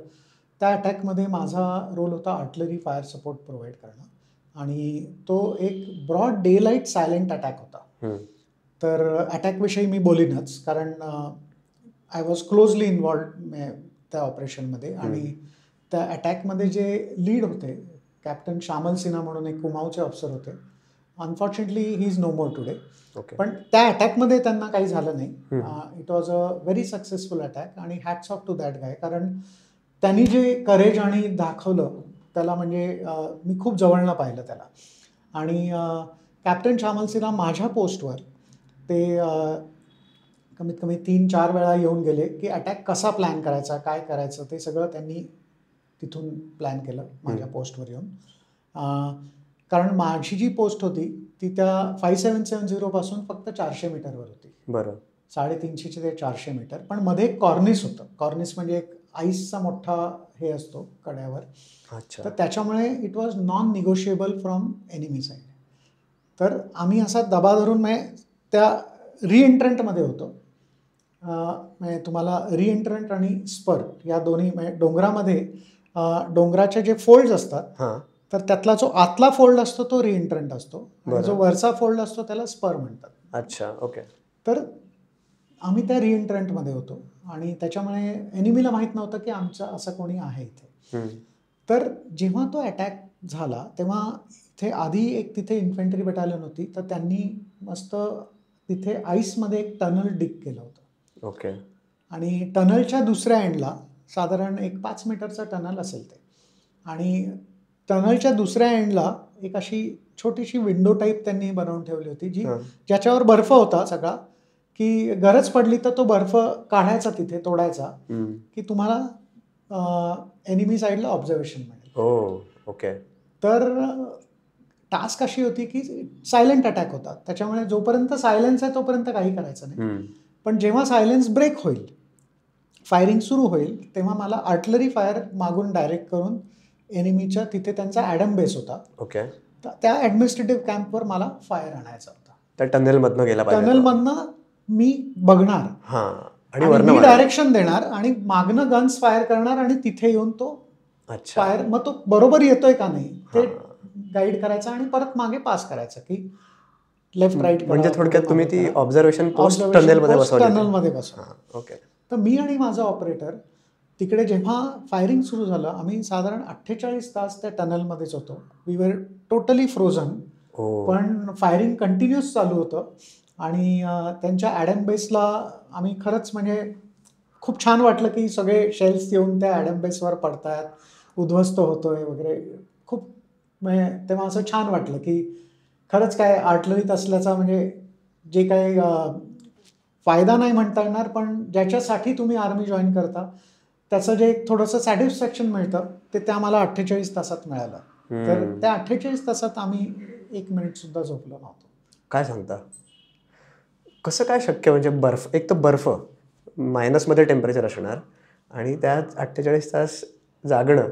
A: त्या अटॅकमध्ये माझा रोल होता आर्टिलरी फायर सपोर्ट प्रोव्हाइड करणं आणि तो एक broad day light silent attack होता. तर अटॅकविषयी मी बोलीनच, कारण आय वॉज क्लोजली इन्वॉल्ड त्या ऑपरेशनमध्ये. आणि त्या अटॅकमध्ये जे लीड होते कॅप्टन श्यामल सिन्हा म्हणून एक कुमाऊचे ऑफिसर होते. Unfortunately he is no more today. पण त्या अटॅकमध्ये त्यांना काही झालं नाही. It was a very successful attack आणि hats off to that guy, कारण त्यांनी जे करेज आणि दाखवलं त्याला म्हणजे मी खूप जवळनं पाहिलं त्याला. आणि कॅप्टन श्यामल सिन्हा माझ्या पोस्टवर ते कमीत कमी 3-4 वेळा येऊन गेले की अटॅक कसा प्लॅन करायचा, काय करायचं ते सगळं त्यांनी तिथून प्लॅन केलं माझ्या पोस्टवर येऊन. कारण माझी जी पोस्ट होती ती त्या 5770 पासून फक्त 400 मीटरवर होती. 350 ते 400 मीटर. पण मध्ये एक कॉर्निस होतं. कॉर्निस म्हणजे एक आईसचा मोठा हे असतो कड्यावर. तर त्याच्यामुळे it was non negotiable from enemy side. तर आम्ही असा दबा धरून त्या रिएंट्रंटमध्ये होतो. म्हणजे तुम्हाला रिएंट्रंट आणि स्पर या दोन्ही डोंगरामध्ये डोंगराचे जे फोल्ड्स असतात तर त्यातला जो आतला फोल्ड असतो तो रिएंट्रंट असतो आणि
B: बरं.
A: जो वरचा फोल्ड असतो त्याला स्पर म्हणतात.
B: अच्छा, ओके.
A: तर आम्ही त्या रिएंट्रंटमध्ये होतो आणि त्याच्यामुळे एनिमीला माहीत नव्हतं की आमचं असं कोणी आहे इथे. तर जेव्हा तो अटॅक झाला तेव्हा इथे आधी एक तिथे इन्फंट्री बटालियन होती, तर त्यांनी मस्त तिथे आईसमध्ये एक टनल डिग केलं होतं.
B: ओके.
A: आणि टनलच्या दुसऱ्या एंडला साधारण एक 5 मीटरचं टनल असेल ते, आणि टनलच्या दुसऱ्या एंडला एक अशी छोटीशी विंडो टाईप त्यांनी बनवून ठेवली होती ज्याच्यावर बर्फ होता सगळा, की गरज पडली तर तो बर्फ काढायचा तिथे, तोडायचा, की तुम्हाला एनिमी साईडला ऑब्झर्वेशन मिळेल.
B: ओके.
A: तर टास्क अशी होती की सायलेंट अटॅक होता, त्याच्यामुळे जोपर्यंत सायलेन्स आहे तोपर्यंत काही करायचं नाही. पण जेव्हा सायलेन्स ब्रेक होईल, फायरिंग सुरू होईल, तेव्हा मला आर्टिलरी फायर मागून डायरेक्ट करून एनिमीच्या तिथे त्यांचा ॲडम बेस होता.
B: ओके.
A: त्या ॲडमिनिस्ट्रेटिव्ह कॅम्पवर मला फायर आणायचा होता.
B: त्या टनेलमधनं गेला पाहिजे.
A: टनलमधनं मी बघणार
B: आणि
A: मी डायरेक्शन देणार आणि मागनं गन्स फायर करणार आणि तिथे येऊन तो फायर, मग तो बरोबर येतोय का नाही ते गाईड करायचा आणि परत मागे पास करायचं की लेफ्ट राईट.
B: म्हणजे थोडक्यात तुम्ही ती ऑब्झर्वेशन पोस्ट टनेलमध्ये बसवली. ओके.
A: तर मी आणि माझा ऑपरेटर तिकडे जेव्हा फायरिंग सुरू झालं, आम्ही साधारण 48 तास त्या टनलमध्येच होतो. वी वर टोटली फ्रोझन, पण फायरिंग कंटिन्युअस चालू होतं. आणि त्यांच्या ॲडम बेसला आम्ही खरंच म्हणजे खूप छान वाटलं की सगळे शेल्स येऊन त्या ॲडम बेसवर पडतायत, उद्ध्वस्त होतोय वगैरे. खूप म्हणजे तेव्हा असं छान वाटलं की खरंच काय आर्टिलरीत असल्याचा म्हणजे जे काही फायदा नाही म्हणता येणार, पण ज्याच्यासाठी तुम्ही आर्मी जॉईन करता त्याचं जे एक थोडंसं सॅटिस्फॅक्शन मिळतं ते त्या मला 48 तासात मिळालं. तर त्या 48 तासात आम्ही 1 मिनिटसुद्धा झोपलो नव्हतो.
B: काय सांगता? कसं काय शक्य? म्हणजे एक तर बर्फ मायनसमध्ये टेम्परेचर असणार आणि त्यात 48 तास जागणं.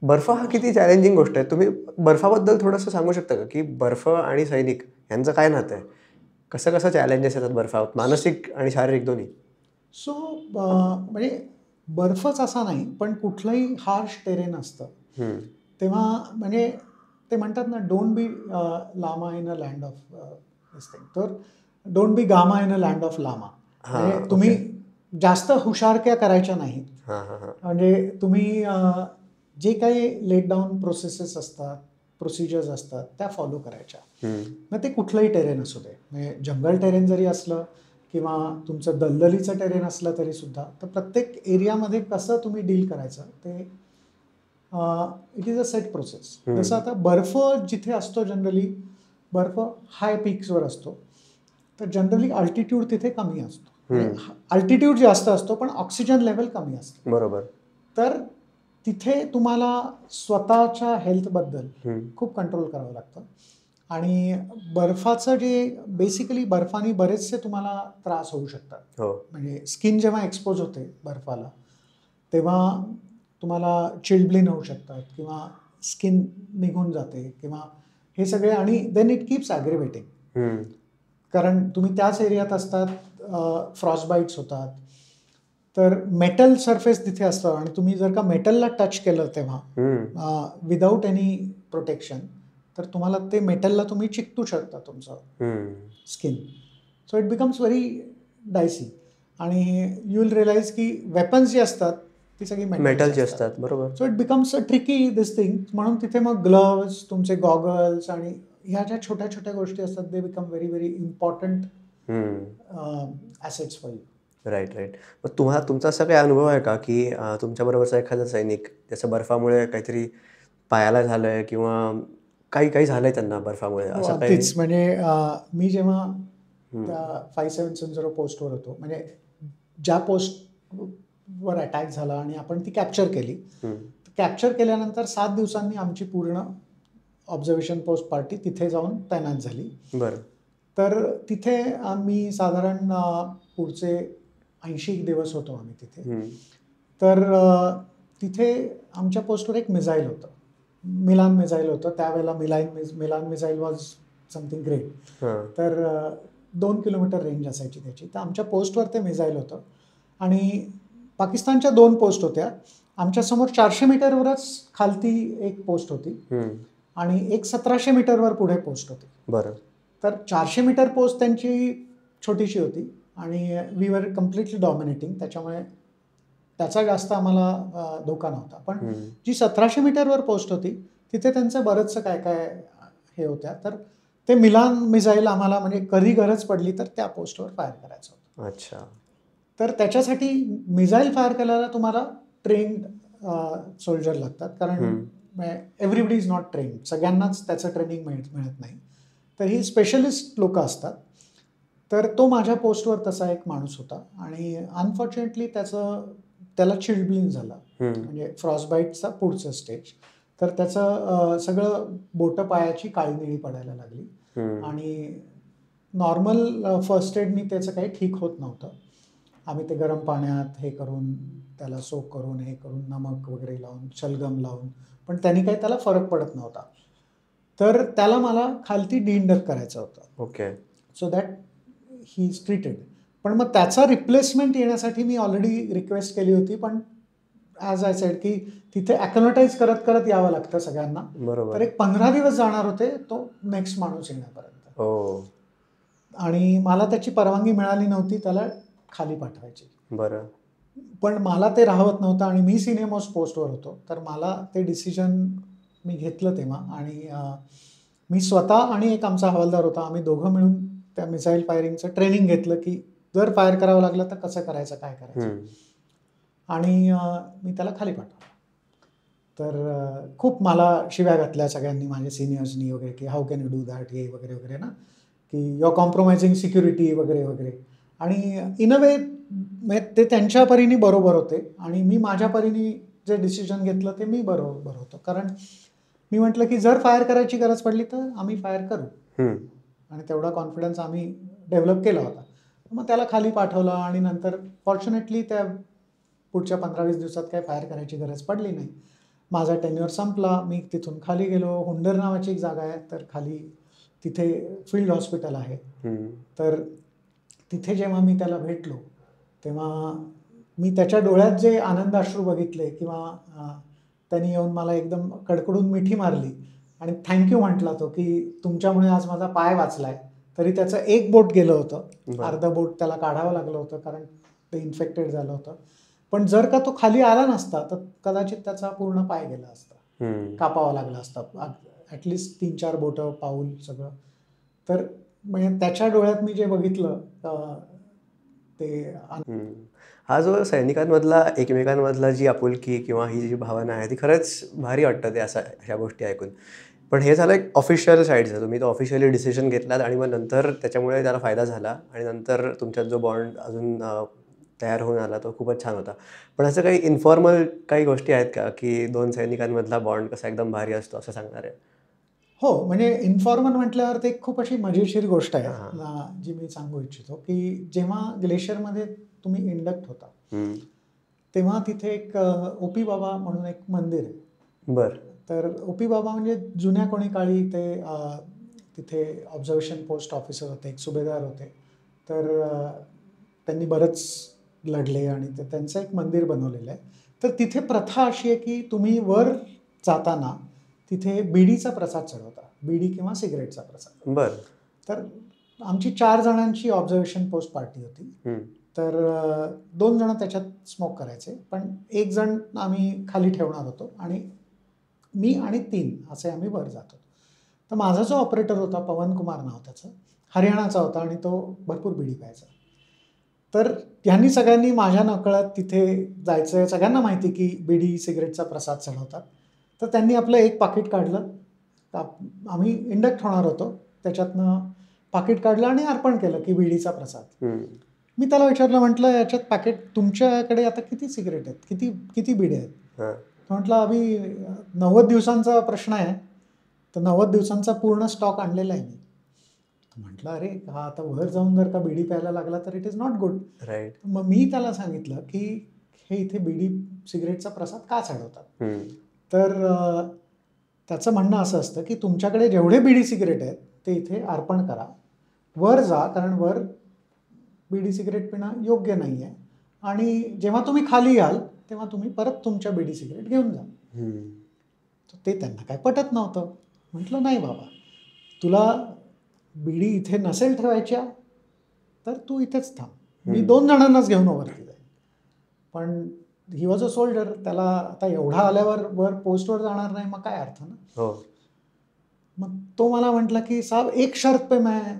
B: बर्फ हा किती चॅलेंजिंग गोष्ट आहे. तुम्ही बर्फाबद्दल थोडंसं सांगू शकता का की बर्फ आणि सैनिक यांचं काय नातं आहे? कसं कसं चॅलेंजेस येतात बर्फावर, मानसिक आणि शारीरिक दोन्ही?
A: सो म्हणजे बर्फच असा नाही, पण कुठलंही हार्श टेरेन असतं तेव्हा म्हणजे ते म्हणतात ना, don't be llama in a land of this thing, तर don't be gamma in a land of llama. म्हणजे तुम्ही जास्त हुशारक्या करायच्या नाहीत. म्हणजे तुम्ही जे काही लेट डाऊन प्रोसेसेस असतात, प्रोसिजर्स असतात त्या फॉलो करायच्या. मग ते कुठलंही टेरेन असू दे, म्हणजे जंगल टेरेन जरी असलं किंवा तुमचं दलदलीचं टेरेन असलं तरी सुद्धा, तर प्रत्येक एरियामध्ये कसं तुम्ही डील करायचं ते it is a set process. जसं आता बर्फ जिथे असतो, जनरली बर्फ हाय पीक्सवर असतो, तर जनरली अल्टिट्यूड तिथे कमी असतो. अल्टिट्यूड जास्त असतो पण ऑक्सिजन लेवल कमी असतं.
B: बरोबर.
A: तर तिथे तुम्हाला स्वतःच्या हेल्थबद्दल खूप कंट्रोल करावं लागतं. आणि बर्फाचं जे बेसिकली बर्फाने बरेचसे तुम्हाला त्रास होऊ शकतात. म्हणजे स्किन जेव्हा एक्सपोज होते बर्फाला तेव्हा तुम्हाला चिल्डब्लिन होऊ शकतात किंवा स्किन निघून जाते किंवा हे सगळे. आणि देन इट कीप्स ॲग्रिवेटिंग, कारण तुम्ही त्याच एरियात असतात, फ्रॉस्टबाईट्स होतात. तर मेटल सरफेस तिथे असतं आणि तुम्ही जर का मेटलला टच केलं तेव्हा विदाऊट एनी प्रोटेक्शन, तर तुम्हाला ते मेटलला तुम्ही चिकटू शकता तुमचं skin. So it becomes very Dicey. आणि यू विल रिअलाइज की वेपन्स जी असतात ती सगळी
B: मेटलची असतात. बरोबर.
A: So it becomes a tricky this thing. म्हणून तिथे मग ग्लव्स, तुमचे गॉगल्स आणि ह्या ज्या छोट्या छोट्या गोष्टी असतात they become very very important assets for you.
B: Right. मग तुमचा असा काही अनुभव आहे का की तुमच्याबरोबरचा एखादा सैनिक ज्याचं बर्फामुळे काहीतरी पायाला झालंय किंवा काही झालंय त्यांना बर्फामुळे? असं काही?
A: तेच म्हणजे मी जेव्हा त्या 5770 पोस्टवर होतो, म्हणजे ज्या पोस्टवर अटॅक झाला आणि आपण ती कॅप्चर केली, कॅप्चर केल्यानंतर 7 दिवसांनी आमची पूर्ण ऑब्झर्वेशन पोस्ट पार्टी तिथे जाऊन तैनात झाली.
B: बरं.
A: तर तिथे आम्ही साधारण पुढचे 80 दिवस होतो आम्ही तिथे. तर तिथे आमच्या पोस्टवर एक मिसाईल होतं, मिलान मिसाईल होतं. त्यावेळेला Milan missile was something great. तर 2 किलोमीटर रेंज असायची त्याची. तर आमच्या पोस्टवर ते मिसाईल होतं आणि पाकिस्तानच्या 2 पोस्ट होत्या आमच्यासमोर 400 मीटरवरच खालती एक पोस्ट होती आणि एक 1700 मीटरवर पुढे पोस्ट होती.
B: बरं.
A: तर 400 मीटर पोस्ट त्यांची छोटीशी होती आणि वी वर कम्प्लिटली डॉमिनेटिंग, त्याच्यामुळे त्याचा जास्त आम्हाला धोका नव्हता. पण जी 1700 मीटरवर पोस्ट होती तिथे त्यांचं बरंचसं काय काय हे होत्या. तर ते मिलान मिसाईल आम्हाला म्हणजे कधी गरज पडली तर त्या पोस्टवर फायर करायचं होतं.
B: अच्छा.
A: तर त्याच्यासाठी मिसाईल फायर करायला तुम्हाला ट्रेन्ड सोल्जर लागतात, कारण एव्हरीबडी इज नॉट ट्रेन्ड, सगळ्यांनाच त्याचं ट्रेनिंग मिळत नाही. तर ही स्पेशलिस्ट लोक असतात. तर तो माझ्या पोस्टवर तसा एक माणूस होता आणि अनफॉर्च्युनेटली त्याला चिल्डब्लिन झाला, म्हणजे फ्रॉस्टबाईटचा पुढचं स्टेज. तर त्याचं सगळं बोटं पायाची काळी निळी पडायला लागली आणि नॉर्मल फर्स्ट एडनी त्याचं काही ठीक होत नव्हतं. आम्ही ते गरम पाण्यात हे करून त्याला सोक करून हे करून नमक वगैरे लावून शलगम लावून, पण त्यांनी काही त्याला फरक पडत नव्हता. तर त्याला मला खालती डिइंडक्ट करायचं होतं.
B: Okay.
A: So that he is treated. पण मग त्याचा रिप्लेसमेंट येण्यासाठी मी ऑलरेडी रिक्वेस्ट केली होती, पण ॲज आय सेड की तिथे ॲक्नोटाईज करत करत यावं लागतं सगळ्यांना.
B: बरोबर.
A: तर एक 15 दिवस जाणार होते तो नेक्स्ट माणूस येण्यापर्यंत. आणि मला त्याची परवानगी मिळाली नव्हती त्याला खाली पाठवायची.
B: बरं.
A: पण मला ते राहत नव्हतं आणि मी सिनियर मोस्ट पोस्टवर होतो. तर मला ते डिसिजन मी घेतलं तेव्हा आणि मी स्वतः आणि एक आमचा हवालदार होता, आम्ही दोघं मिळून त्या मिसाईल फायरिंगचं ट्रेनिंग घेतलं की जर फायर करावं लागलं तर कसं करायचं, काय करायचं. आणि मी त्याला खाली पाठवलं. तर खूप मला शिव्या घातल्या सगळ्यांनी, माझ्या सिनियर्सनी वगैरे, की how can you do that हे वगैरे वगैरे ना, की यू आर कॉम्प्रोमाइजिंग सिक्युरिटी वगैरे वगैरे. आणि इन अ वे ते त्यांच्या परीने बरोबर होते आणि मी माझ्या परीने जे डिसिजन घेतलं ते मी बरोबर होतं. कारण मी म्हटलं की जर फायर करायची गरज पडली तर आम्ही फायर करू, आणि तेवढा कॉन्फिडन्स आम्ही डेव्हलप केला होता. मग त्याला खाली पाठवलं आणि नंतर फॉर्च्युनेटली त्या पुढच्या 15-20 दिवसात काही फायर करायची गरज पडली नाही. माझा टेन्युअर संपला, मी तिथून खाली गेलो. हुंडर नावाची एक जागा आहे, तर खाली तिथे फील्ड हॉस्पिटल आहे. तर तिथे जेव्हा मी त्याला भेटलो तेव्हा मी त्याच्या डोळ्यात जे आनंदाश्रू बघितले, किंवा त्यांनी येऊन मला एकदम कडकडून मिठी मारली आणि थँक्यू म्हटला तो, की तुमच्यामुळे आज माझा पाय वाचलाय. तरी त्याचं एक बोट गेलं होतं, अर्धं बोट त्याला काढावं लागलं होतं कारण ते इन्फेक्टेड झालं होतं. पण जर का तो खाली आला नसता तर कदाचित त्याचा पूर्ण पाय गेला असता, कापावा लागला असता, ॲटलिस्ट 3-4 बोटं, पाऊल सगळं. तर म्हणजे त्याच्या डोळ्यात मी जे बघितलं ते.
B: हा जो सैनिकांमधला एकमेकांमधला जी आपुलकी किंवा ही जी भावना आहे ती खरंच भारी वाटतं ते ह्या गोष्टी ऐकून. पण हे झालं एक ऑफिशियल साईडचं, तुम्ही तो ऑफिशियली डिसिजन घेतलात आणि मग नंतर त्याच्यामुळे त्याला फायदा झाला आणि नंतर तुमच्यात जो बॉन्ड अजून तयार होऊन आला तो खूपच छान होता. पण असं काही इन्फॉर्मल काही गोष्टी आहेत का की 2 सैनिकांमधला बॉन्ड कसा एकदम भारी असतो असं सांगणार आहे?
A: हो, म्हणजे इन्फॉर्मल म्हटल्यावर ते खूप अशी मजेशीर गोष्ट आहे जी मी सांगू इच्छितो, की जेव्हा ग्लेशियरमध्ये तुम्ही इंडक्ट होता तेव्हा तिथे एक ओपी बाबा म्हणून एक मंदिर आहे.
B: बरं.
A: तर ओपी बाबा म्हणजे जुन्या कोणी काळी ते तिथे ऑब्झर्वेशन पोस्ट ऑफिसर होते, एक सुभेदार होते. तर त्यांनी बरंच लढले आणि त्यांचं एक मंदिर बनवलेलं आहे. तर तिथे प्रथा अशी आहे की तुम्ही वर जाताना तिथे बिडीचा प्रसाद चढवता, बिडी किंवा सिगरेटचा प्रसाद.
B: बरं.
A: तर आमची 4 जणांची ऑब्झर्वेशन पोस्ट पार्टी होती. तर 2 जण त्याच्यात स्मोक करायचे, पण 1 जण आम्ही खाली ठेवणार होतो आणि मी आणि 3 असे आम्ही वर जात होतो. तर माझा जो ऑपरेटर होता पवन कुमार नाव त्याचं, हरियाणाचा होता आणि तो भरपूर बिडी प्यायचा. तर ह्यांनी सगळ्यांनी माझ्या नकळत तिथे जायचं, सगळ्यांना माहिती की बिडी सिगरेटचा प्रसाद चढवतात. तर त्यांनी आपलं एक पाकिट काढलं, आम्ही इंडक्ट होणार होतो, त्याच्यातनं पाकिट काढलं आणि अर्पण केलं की बिडीचा प्रसाद. मी त्याला विचारलं, म्हटलं याच्यात पॅकेट तुमच्याकडे आता किती सिगरेट आहेत, किती बिडी आहेत? म्हटलं अभि 90 दिवसांचा प्रश्न आहे, तर 90 दिवसांचा पूर्ण स्टॉक आणलेला आहे मी. म्हटलं अरे हा आता वर जाऊन जर का बिडी प्यायला लागला तर it is not good.
B: Right.
A: मग मी त्याला सांगितलं की हे इथे बिडी सिगरेटचा प्रसाद का चढवतात. तर त्याचं म्हणणं असं असतं की तुमच्याकडे जेवढे बिडी सिगरेट आहेत ते इथे अर्पण करा, वर जा, कारण वर बिडी सिगरेट पिणं योग्य नाही आहे आणि जेव्हा तुम्ही खाली याल तेव्हा तुम्ही परत तुमच्या बीडी सिगरेट घेऊन जा. ते त्यांना काय पटत नव्हतं. म्हटलं नाही बाबा, तुला बीडी इथे नसेल ठेवायच्या तर तू इथेच थांब, मी 2 जणांनाच घेऊन वरती जाईल. पण ही वॉज अ सोल्जर, त्याला आता एवढा आल्यावर वर पोस्टवर जाणार नाही, मग काय अर्थ ना. मग तो मला म्हटला की साहब एक शर्त पे मैं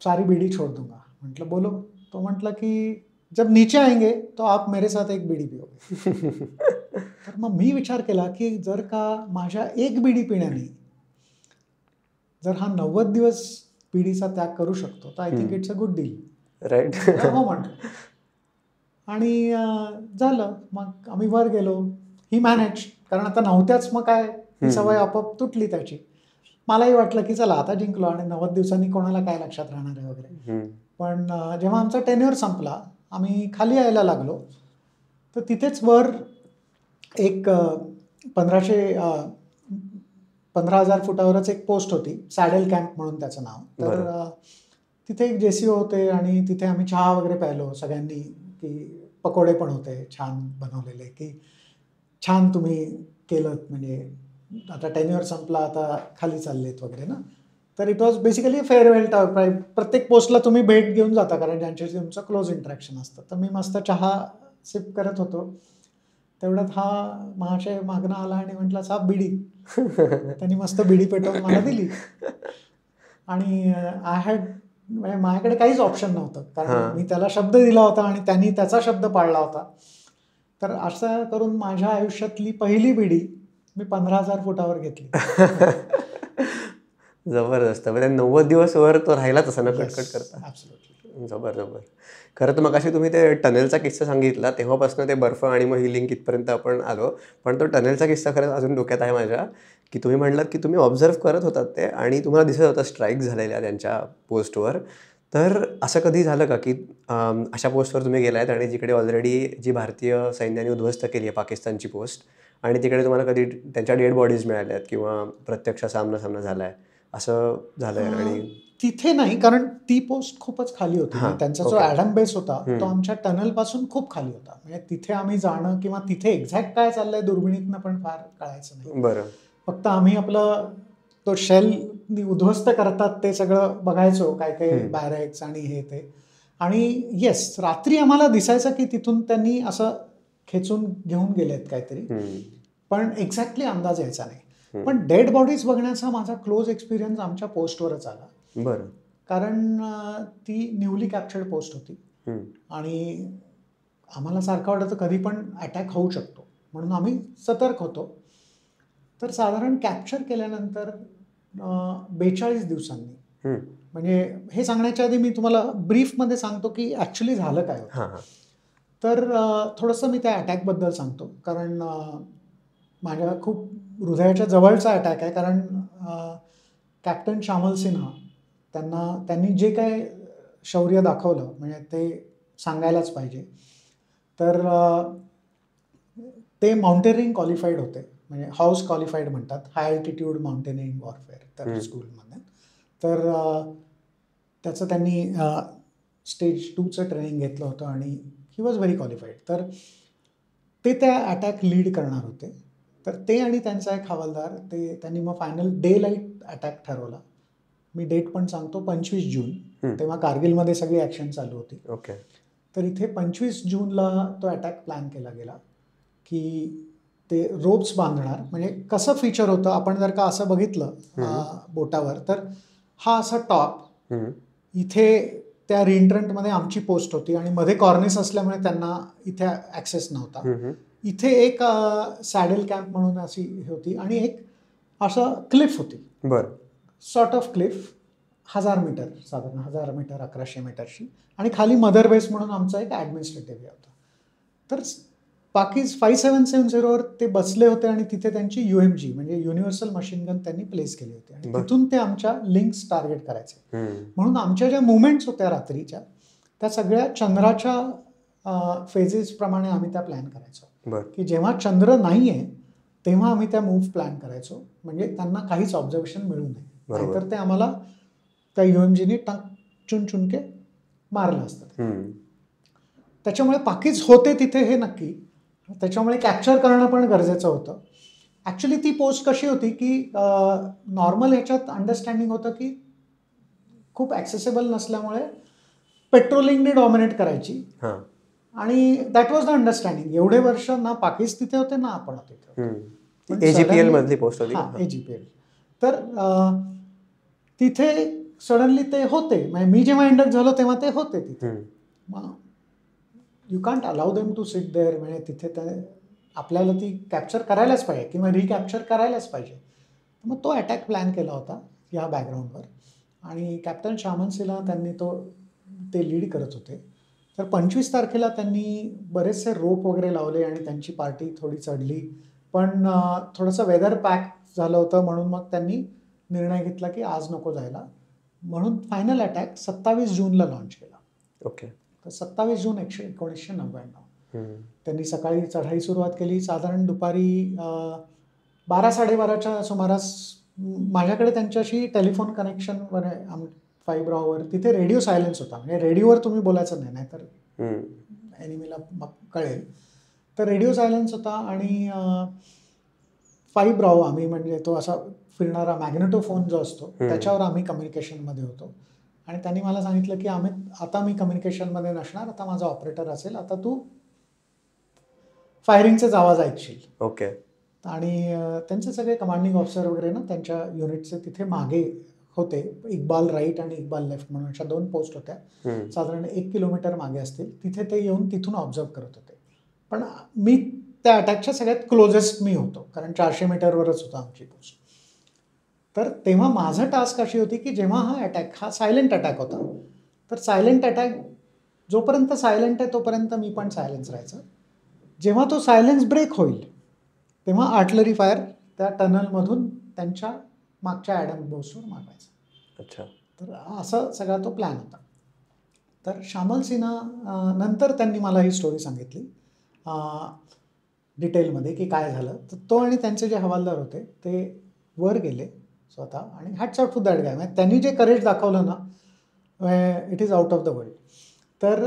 A: सारी बीड़ी छोड़ दूंगा. म्हटलं बोलो. तो म्हटला की जब नीचे आएंगे तो आप मेरे साथ एक बीड़ी पिओगे. तर मग मी विचार केला की जर का माझ्या एक बीडी पिण्याने जर हा 90 दिवस बीडीचा त्याग करू शकतो तर I think it's a good deal.
B: Right.
A: हो म्हटलं. आणि झालं. मग आम्ही वर गेलो. ही मॅनेज, कारण आता नव्हत्याच, मग काय ही सवय आपोआप तुटली त्याची. मलाही वाटलं की चला आता जिंकलो आणि 90 दिवसांनी कोणाला काय लक्षात राहणार आहे वगैरे. पण जेव्हा आमचा टेन्युअर संपला, आम्ही खाली यायला लागलो, तर तिथेच वर एक 15,000 फुटावरच एक पोस्ट होती, सॅडल कॅम्प म्हणून त्याचं नाव. तर तिथे एक JCO होते आणि तिथे आम्ही चहा वगैरे प्यायलो सगळ्यांनी, की पकोडे पण होते छान बनवलेले, की छान तुम्ही केलं, म्हणजे आता टेन्युअर संपला, आता खाली चाललेत वगैरे ना. तर it was basically farewell talk. प्रत्येक पोस्टला तुम्ही भेट घेऊन जाता कारण ज्यांच्याशी तुमचं क्लोज इंटरॅक्शन असतं. तर मी मस्त चहा सिप करत होतो, तेवढ्यात हा महाशय मागणं आला आणि म्हटला साहेब बीडी. त्यांनी मस्त बीडी पेटवून मला दिली. आणि माझ्याकडे काहीच ऑप्शन नव्हतं, कारण मी त्याला शब्द दिला होता आणि त्यांनी त्याचा शब्द पाळला होता. तर असं करून माझ्या आयुष्यातली पहिली बीडी मी 15,000 फुटावर घेतली.
B: जबरदस्त. म्हणजे 90 दिवस वर तो राहिला तसा ना कटकट करता. जबर. खरं तर मग अशी तुम्ही ते टनेलचा किस्सा सांगितला, तेव्हापासून ते बर्फ आणि मग ही लिंक इथपर्यंत आपण आलो. पण तो टनेलचा किस्सा खरंच अजून डोक्यात आहे माझ्या, की तुम्ही म्हणलात की तुम्ही ऑब्झर्व करत होतात ते आणि तुम्हाला दिसत होता स्ट्राईक झालेल्या त्यांच्या पोस्टवर. तर असं कधी झालं का की अशा पोस्टवर तुम्ही गेलायत आणि जिकडे ऑलरेडी जी भारतीय सैन्याने उद्ध्वस्त केली आहे पाकिस्तानची पोस्ट, आणि तिकडे तुम्हाला कधी त्यांच्या डेड बॉडीज मिळाल्या आहेत किंवा प्रत्यक्ष सामना झाला आहे, असं झालंय? आणि
A: तिथे नाही, कारण ती पोस्ट खूपच खाली होती. त्यांचा जो ॲडम बेस होता तो आमच्या टनल पासून खूप खाली होता. म्हणजे तिथे आम्ही जाणं किंवा तिथे एक्झॅक्ट काय चाललंय दुर्बिणीतनं पण फार कळायचं नाही.
B: बरं.
A: फक्त आम्ही आपलं तो शेल उद्ध्वस्त करतात ते सगळं बघायचो, काय काय बॅरेक्स आणि हे ते. आणि येस, रात्री आम्हाला दिसायचं की तिथून त्यांनी असं खेचून घेऊन गेलेत काहीतरी, पण एक्झॅक्टली अंदाज यायचा नाही. पण डेड बॉडीज बघण्याचा माझा क्लोज एक्सपिरियन्स आमच्या पोस्टवरच आला.
B: बरं.
A: कारण ती न्यूली कॅप्चर्ड पोस्ट होती आणि आम्हाला सारखं वाटतं कधी पण अटॅक होऊ शकतो, म्हणून आम्ही सतर्क होतो. तर साधारण कॅप्चर केल्यानंतर 42 दिवसांनी, म्हणजे हे सांगण्याच्या आधी मी तुम्हाला ब्रीफमध्ये सांगतो की ॲक्च्युली झालं काय होतं. तर थोडंसं मी त्या अटॅकबद्दल सांगतो, कारण माझ्या खूप हृदयाच्या जवळचा अटॅक आहे. कारण कॅप्टन श्यामल सिन्हा त्यांनी जे काय शौर्य दाखवलं म्हणजे ते सांगायलाच पाहिजे. तर ते माउंटेनिंग क्वालिफाईड होते, म्हणजे हाऊस क्वालिफाईड म्हणतात, हाय अल्टिट्यूड माउंटेनिंग वॉरफेअर तर स्कूलमध्ये. तर त्याचं त्यांनी स्टेज 2चं ट्रेनिंग घेतलं होतं आणि ही वॉज व्हेरी क्वालिफाईड. तर ते त्या अटॅक लीड करणार होते. तर ते आणि त्यांचा एक हवालदार, त्यांनी मग फायनल डे लाईट अटॅक ठरवला. मी डेट पण सांगतो, 25 जून. तेव्हा कारगिलमध्ये सगळी ॲक्शन चालू होती.
B: ओके.
A: तर इथे 25 जूनला तो अटॅक प्लॅन केला गेला की ते रोप्स बांधणार. म्हणजे कसं फीचर होतं, आपण जर का असं बघितलं बोटावर, तर हा असा टॉप, इथे त्या रिएंट्रंटमध्ये आमची पोस्ट होती आणि मध्ये कॉर्निस असल्यामुळे त्यांना इथे ॲक्सेस नव्हता. इथे एक सॅडल कॅम्प म्हणून अशी होती आणि एक असं क्लिफ होती.
B: बरं.
A: सॉर्ट ऑफ क्लिफ, 1000 मीटर, साधारण 1000 मीटर 1100 मीटरची. आणि खाली मदर बेस म्हणून आमचा एक ॲडमिनिस्ट्रेटिव्ह होता. तर पाकिज 5770वर ते बसले होते आणि तिथे त्यांची UMG म्हणजे युनिव्हर्सल मशीन गन त्यांनी प्लेस केली होती आणि तिथून ते आमच्या लिंक्स टार्गेट करायचे. म्हणून आमच्या ज्या मुवमेंट्स होत्या रात्रीच्या, त्या सगळ्या चंद्राच्या फेजेसप्रमाणे आम्ही त्या प्लॅन करायचो. की जेव्हा चंद्र नाही आहे तेव्हा आम्ही त्या मूव्ह प्लॅन करायचो, म्हणजे त्यांना काहीच ऑब्झर्वेशन मिळू नये. नाहीतर ते आम्हाला त्या UMGने चुन चुनके मारलं असतं. त्याच्यामुळे पाकीज होते तिथे हे नक्की, त्याच्यामुळे कॅप्चर करणं पण गरजेचं होतं. ॲक्च्युली ती पोस्ट कशी होती की नॉर्मल ह्याच्यात अंडरस्टँडिंग होतं की खूप ॲक्सेसिबल नसल्यामुळे पेट्रोलिंगने डॉमिनेट करायची, आणि दॅट वॉज द अंडरस्टँडिंग. एवढे वर्ष ना पाकिज तिथे होते ना आपण तिथे.
B: AGPL मधली पोस्ट होती.
A: AGPL. तर तिथे सडनली ते होते, म्हणजे मी जेव्हा इंडक्ट झालो तेव्हा ते होते तिथे. मग you can't allow them to sit there, म्हणजे तिथे ते आपल्याला ती कॅप्चर करायलाच पाहिजे किंवा रिकॅप्चर करायलाच पाहिजे. मग तो अटॅक प्लॅन केला होता या बॅकग्राऊंडवर, आणि कॅप्टन शामन सिन्हा त्यांनी ते लीड करत होते. तर 25 तारखेला त्यांनी बरेचसे रोप वगैरे लावले आणि त्यांची पार्टी थोडी चढली, पण थोडंसं वेदर पॅक झालं होतं, म्हणून मग त्यांनी निर्णय घेतला की आज नको जायला, म्हणून फायनल अटॅक 27 जूनला लॉन्च केला.
B: ओके.
A: तर 27 जून 1999 त्यांनी सकाळी चढाई सुरुवात केली. साधारण दुपारी 12-12:30च्या सुमारास माझ्याकडे त्यांच्याशी टेलिफोन कनेक्शनवर फायब्रावर, तिथे रेडिओ सायलेन्स होता, म्हणजे रेडिओवर तुम्ही बोलायचं नाही, नाहीतर एनिमीला मग कळेल. तर रेडिओ सायलेन्स होता, आणि फायब्राव आम्ही, म्हणजे तो असा फिरणारा मॅग्नेटोफोन जो असतो त्याच्यावर आम्ही कम्युनिकेशनमध्ये होतो. आणि त्यांनी मला सांगितलं की आता मी कम्युनिकेशनमध्ये नसणार, आता माझा ऑपरेटर असेल, आता तू फायरिंगचेच आवाज ऐकशील.
B: ओके.
A: आणि त्यांचे सगळे कमांडिंग ऑफिसर वगैरे ना त्यांच्या युनिटचे तिथे मागे होते, इक्बाल राईट आणि इक्बाल लेफ्ट म्हणून अशा 2 पोस्ट होत्या, साधारण 1 किलोमीटर मागे असतील. तिथे ते येऊन तिथून ऑब्झर्व करत होते. पण मी त्या अटॅकच्या सगळ्यात क्लोजेस्ट मी होतो, कारण 400 मीटरवरच होता आमची पोस्ट. तर तेव्हा माझं टास्क अशी होती की जेव्हा हा सायलेंट अटॅक होता, तर सायलेंट अटॅक जोपर्यंत सायलेंट आहे तोपर्यंत मी पण सायलेन्स राहायचं. जेव्हा तो सायलेन्स ब्रेक होईल तेव्हा आर्टिलरी फायर त्या टनलमधून त्यांच्या मागच्या ॲडम बोसवर मारवायचं.
B: अच्छा.
A: तर असा सगळा तो प्लॅन होता. तर शामल सिन्हा नंतर त्यांनी मला ही स्टोरी सांगितली डिटेलमध्ये की काय झालं. तर तो आणि त्यांचे जे हवालदार होते ते वर गेले स्वतः, आणि hats off to that guy, म्हणजे त्यांनी जे करेज दाखवलं ना, it is out of the world. तर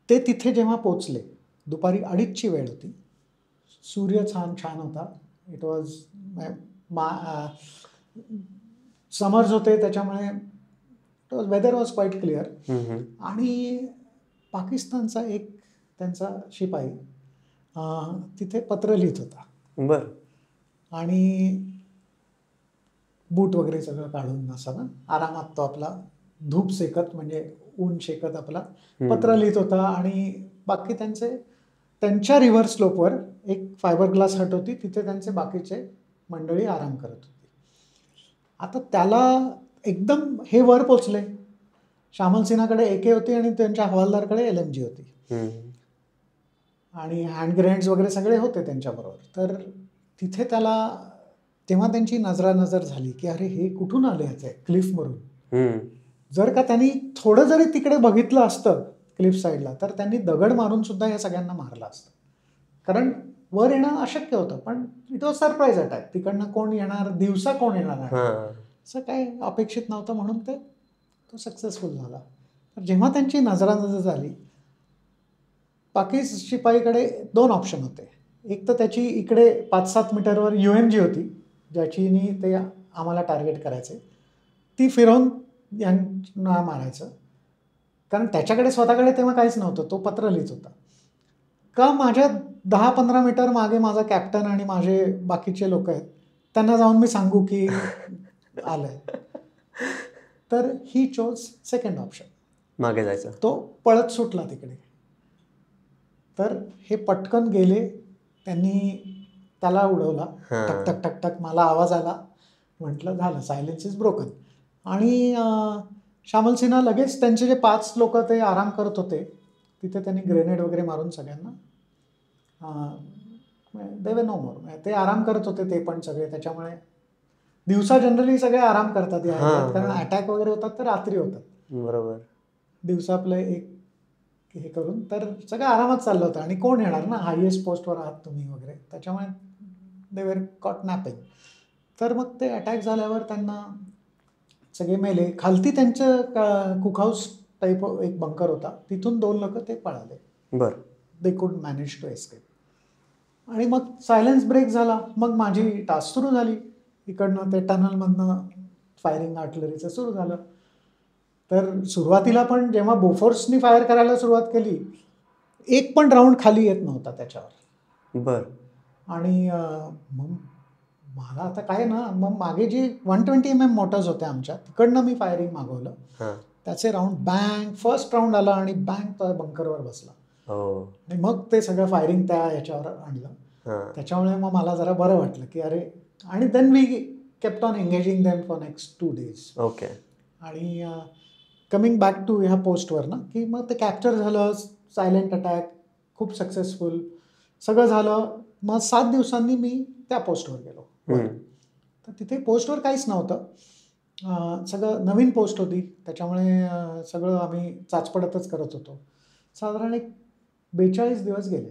A: ते तिथे जेव्हा पोचले, दुपारी 2:30ची वेळ होती, सूर्य छान होता, इट वॉज समर्स होते, त्याच्यामुळे it was weather was quite clear. आणि पाकिस्तानचा एक त्यांचा शिपाई तिथे पत्र लिहित होता.
B: बरं.
A: आणि बूट वगैरे सगळं काढून असं ना आरामात तो आपला धूप शेकत, म्हणजे ऊन शेकत आपला पत्र लिहित होता. आणि बाकी त्यांच्या रिव्हर स्लोपवर एक फायबर ग्लास हट होती, तिथे त्यांचे बाकीचे मंडळी आराम करत होती. आता त्याला एकदम हे वर पोचले, शामल सिन्हाकडे AK होती आणि त्यांच्या हवालदारकडे LMG होती, आणि हँड ग्रेनेड्स वगैरे सगळे होते त्यांच्याबरोबर. तर तिथे त्याला तेव्हा त्यांची नजरानजर झाली की अरे हे कुठून आले ह्याचे क्लिफवरून. जर का त्यांनी थोडं जरी तिकडे बघितलं असतं क्लिफ साईडला, तर त्यांनी दगड मारून सुद्धा या सगळ्यांना मारलं असतं, कारण वर येणं अशक्य होतं. पण इट वॉज सरप्राईज अटॅक, तिकडनं कोण येणार, दिवसा कोण येणार असं काय अपेक्षित नव्हतं, म्हणून तो सक्सेसफुल झाला. तर जेव्हा त्यांची नजरानजर झाली, पाकिस्तान शिपाईकडे 2 ऑप्शन होते. एक तर त्याची इकडे 5-7 मीटरवर UMG होती, ज्याचीनी ते आम्हाला टार्गेट करायचे, ती फिरवून यांना मारायचं, कारण त्याच्याकडे स्वतःकडे तेव्हा काहीच नव्हतं, तो पत्र लिहित होता. का माझ्या 10-15 मीटर मागे माझा कॅप्टन आणि माझे बाकीचे लोक आहेत, त्यांना जाऊन मी सांगू की आलंय. तर ही चोज सेकंड ऑप्शन, मागे जायचं. तो पळत सुटला तिकडे. तर हे पटकन गेले, त्यांनी त्याला उडवला, टक टक टक टक, मला आवाज आला, म्हटलं झालं, सायलेन्स इज ब्रोकन. आणि शामल सिन्हा लगेच त्यांचे जे 5 लोक ते आराम करत होते तिथे त्यांनी ग्रेनेड वगैरे मारून सगळ्यांना दे वे नो मोर, ते आराम करत होते ते पण सगळे. त्याच्यामुळे दिवसा जनरली सगळे आराम करतात या, कारण अटॅक वगैरे होतात तर रात्री होतात. बरोबर. दिवसा आपलं एक हे करून तर सगळं आरामात चाललं होतं, आणि कोण येणार ना, हायएस्ट पोस्टवर आहात तुम्ही वगैरे, त्याच्यामुळे दे वर कॉट नॅपिंग. तर मग ते अटॅक झाल्यावर त्यांना सगळे मेले. खालती त्यांचं कुकहाऊस टाईप एक बंकर होता, तिथून 2 लोक ते पळाले.
B: बरं.
A: They could manage to escape. आणि मग सायलेन्स ब्रेक झाला. मग माझी टास्क सुरू झाली. इकडनं ते टनलमधनं फायरिंग आर्टिलरीचं सुरू झालं. तर सुरुवातीला पण जेव्हा बोफोर्सनी फायर करायला सुरुवात केली, एक पण राऊंड खाली येत नव्हता त्याच्यावर.
B: बरं.
A: आणि मग मला आता काय ना, मग मागे जी 120 mm मोटर्स होत्या आमच्या, तिकडनं मी फायरिंग मागवलं. त्याचे राऊंड बँग, फर्स्ट राऊंड आला आणि बँग त्या बंकरवर बसला. आणि मग ते सगळं फायरिंग त्या ह्याच्यावर आणलं. त्याच्यामुळे मग मला जरा बरं वाटलं की अरे. आणि then we kept on engaging them for next 2 days.
B: Okay.
A: आणि कमिंग बॅक टू ह्या पोस्टवर ना, की मग ते कॅप्चर झालं, सायलेंट अटॅक खूप सक्सेसफुल सगळं झालं. मग 7 दिवसांनी मी त्या पोस्टवर गेलो. तर तिथे पोस्टवर काहीच नव्हतं, सगळं नवीन पोस्ट होती, त्याच्यामुळे सगळं आम्ही चाचपडतच करत होतो. साधारण एक 42 दिवस गेले.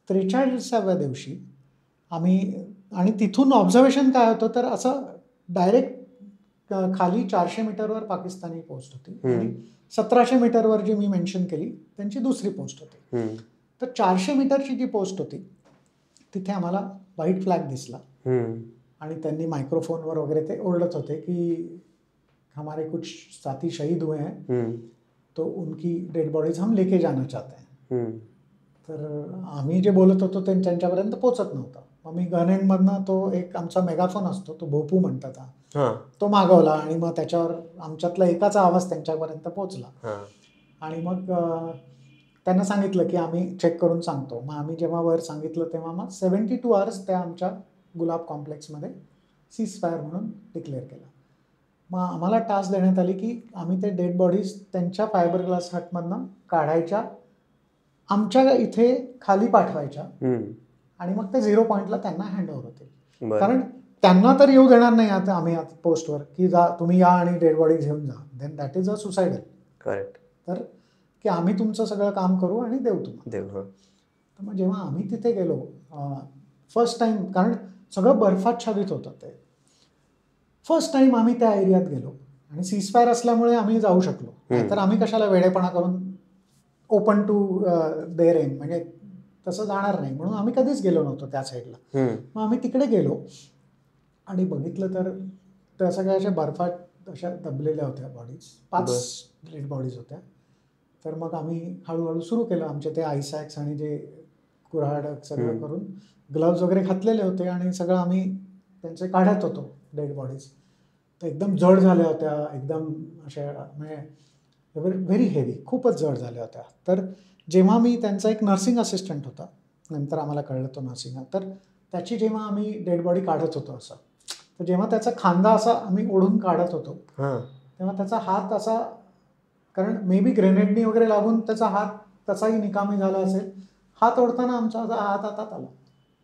A: 43व्या दिवशी आम्ही, आणि तिथून ऑब्झर्वेशन काय होतं तर असं डायरेक्ट खाली 400 मीटरवर पाकिस्तानी पोस्ट होती आणि 1700 मीटरवर जी मी मेन्शन केली त्यांची दुसरी पोस्ट होती. तर 400 मीटरची जी पोस्ट होती तिथे आम्हाला व्हाईट फ्लॅग दिसला. आणि त्यांनी मायक्रोफोनवर वगैरे ते ओरडत होते की हमारे कुछ साथी शहीद हुए हैं, तो उनकी डेड बॉडीज हम लेके जाना चाहते हैं. तर आम्ही जे बोलत होतो ते त्यांच्यापर्यंत पोचत नव्हतं. मग मी गनहँडमधनं तो एक आमचा मेगाफोन असतो, तो भोपू म्हणतात, तो मागवला. आणि मग त्याच्यावर आमच्यातला एकाचा आवाज त्यांच्यापर्यंत पोचला. आणि मग त्यांना सांगितलं की आम्ही चेक करून सांगतो. मग आम्ही जेव्हा वर सांगितलं तेव्हा मग 72 hours त्या आमच्या गुलाब कॉम्प्लेक्समध्ये सीजफायर म्हणून डिक्लेअर केला. मग आम्हाला टास्क देण्यात आली की आम्ही ते डेड बॉडीज त्यांच्या फायबर ग्लास हटमधनं काढायच्या, आमच्या इथे खाली पाठवायच्या, आणि मग ते 0 पॉईंटला त्यांना हँडओव्हर होतील. कारण त्यांना तर येऊ देणार नाही आता आम्ही पोस्टवर की जा तुम्ही या आणि डेड बॉडी घेऊन जा, then that is a suicidal.
B: Correct.
A: तर की आम्ही तुमचं सगळं काम करू आणि देऊ तुम्हाला. तर मग जेव्हा आम्ही तिथे गेलो फर्स्ट टाईम, कारण सगळं बर्फाच्छादित होतं ते, फर्स्ट टाईम आम्ही त्या एरियात गेलो. आणि सीजफायर असल्यामुळे आम्ही जाऊ शकलो, तर आम्ही कशाला वेडेपणा करून ओपन टू देअर एम, म्हणजे तसं जाणार नाही म्हणून आम्ही कधीच गेलो नव्हतो त्या साईडला. मग आम्ही तिकडे गेलो आणि बघितलं तर त्या सगळ्या अशा बर्फात अशा दबलेल्या होत्या बॉडीज, 5 डेड बॉडीज होत्या. तर मग आम्ही हळूहळू सुरू केलं आमचे ते आयसॅक्स आणि जे कुऱ्हाड सगळं करून, ग्लव्ज वगैरे घातलेले होते आणि सगळं आम्ही त्यांचे काढत होतो डेड बॉडीज. तर एकदम जड झाल्या होत्या, एकदम अशा म्हणजे व्हेरी हेवी, खूपच जड झाल्या होत्या. तर जेव्हा मी, त्यांचा एक नर्सिंग असिस्टंट होता, नंतर आम्हाला कळलं तो नर्सिंग, तर त्याची जेव्हा आम्ही डेड बॉडी काढत होतो असं, तर जेव्हा त्याचा खांदा असा आम्ही ओढून काढत होतो तेव्हा त्याचा हात असा, कारण मे बी ग्रेनेडनी वगैरे लागून त्याचा हात तसाही निकामी झाला असेल, हात ओढताना आमचा हात हातात आला.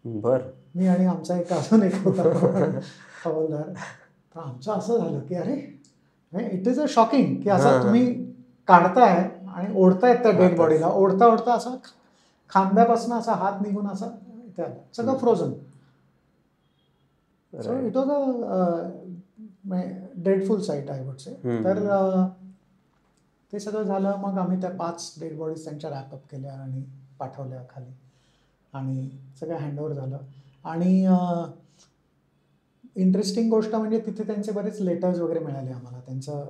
B: बरं.
A: मी आणि आमचा एक अजून एक होता हवालदार. तर आमचं असं झालं की अरे इट इज अ शॉकिंग की असं तुम्ही काढताय आणि ओढतायत त्या डेड बॉडीला, ओढता ओढता असा खांद्यापासून असा हात निघून असा इथे आला, सगळं frozen. So it was a dreadful sight I would say. तर ते सगळं झालं. मग आम्ही त्या 5 डेड बॉडीज त्यांच्या रॅपअप केल्या आणि पाठवल्या खाली आणि सगळं हँडओव्हर झालं. आणि इंटरेस्टिंग गोष्ट म्हणजे तिथे त्यांचे बरेच लेटर्स वगैरे मिळाले आम्हाला. त्यांचं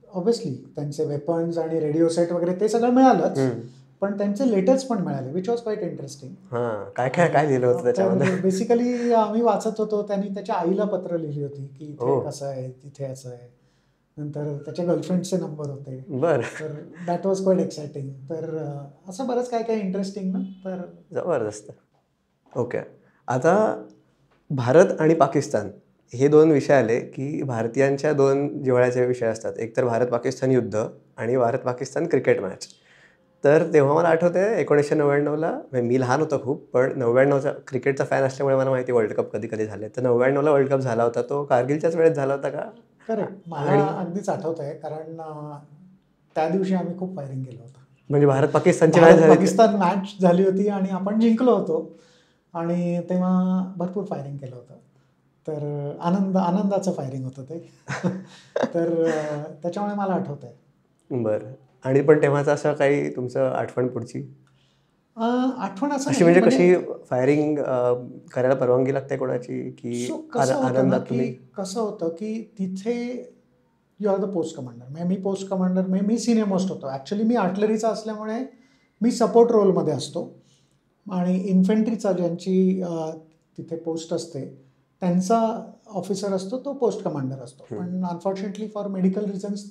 A: ऑब्व्हियसली त्यांचे वेपन्स आणि रेडिओ सेट वगैरे ते सगळं मिळालंच, पण त्यांचे लेटर्स पण मिळाले, विच वॉज क्वाईट इंटरेस्टिंग.
B: काय लिहिलं होतं त्याच्यामध्ये?
A: बेसिकली आम्ही वाचत होतो, त्यांनी त्याच्या आईला पत्र लिहिली होती की इथे कसं आहे, तिथे असं आहे. नंतर त्याच्या गर्लफ्रेंडचे नंबर होते. तर दॅट वॉज क्वाईट एक्साइटिंग. तर असं बरंच काय काय इंटरेस्टिंग ना. तर
B: जबरदस्त. ओके. आता भारत आणि पाकिस्तान हे 2 विषय आले की भारतीयांच्या 2 जिव्हाळ्याचे विषय असतात. एक तर भारत पाकिस्तान युद्ध आणि भारत पाकिस्तान क्रिकेट मॅच. तर तेव्हा मला आठवते 1999ला, मी लहान होतो खूप, पण 99चा क्रिकेटचा फॅन असल्यामुळे मला माहिती वर्ल्ड कप कधी कधी झाले. तर 99ला वर्ल्ड कप झाला होता, तो कारगिलच्याच वेळेत झाला होता का?
A: करेक्ट, मला अगदीच आठवत आहे, कारण त्या दिवशी आम्ही खूप फायरिंग केलं होतं.
B: म्हणजे भारत पाकिस्तानची
A: पाकिस्तान मॅच झाली होती आणि आपण जिंकलो होतो आणि तेव्हा भरपूर फायरिंग केलं होतं. तर आनंदाचं फायरिंग होतं ते. तर त्याच्यामुळे मला आठवत आहे.
B: बरं. आणि पण तेव्हाचं असं काही तुमचं आठवण पुढची
A: आठवण असं
B: अशी म्हणजे कशी फायरिंग करायला परवानगी लागते कोणाची की आनंदात
A: की
B: तुम्ही?
A: कसं होतं की तिथे you are the post commander, म्हणजे मी पोस्ट कमांडर, म्हणजे मी सिनियर मोस्ट होतो. ॲक्च्युली मी आर्टिलरीचा असल्यामुळे मी सपोर्ट रोलमध्ये असतो आणि इन्फंट्रीचा ज्यांची तिथे पोस्ट असते त्यांचा ऑफिसर असतो तो पोस्ट कमांडर असतो. पण unfortunately for medical reasons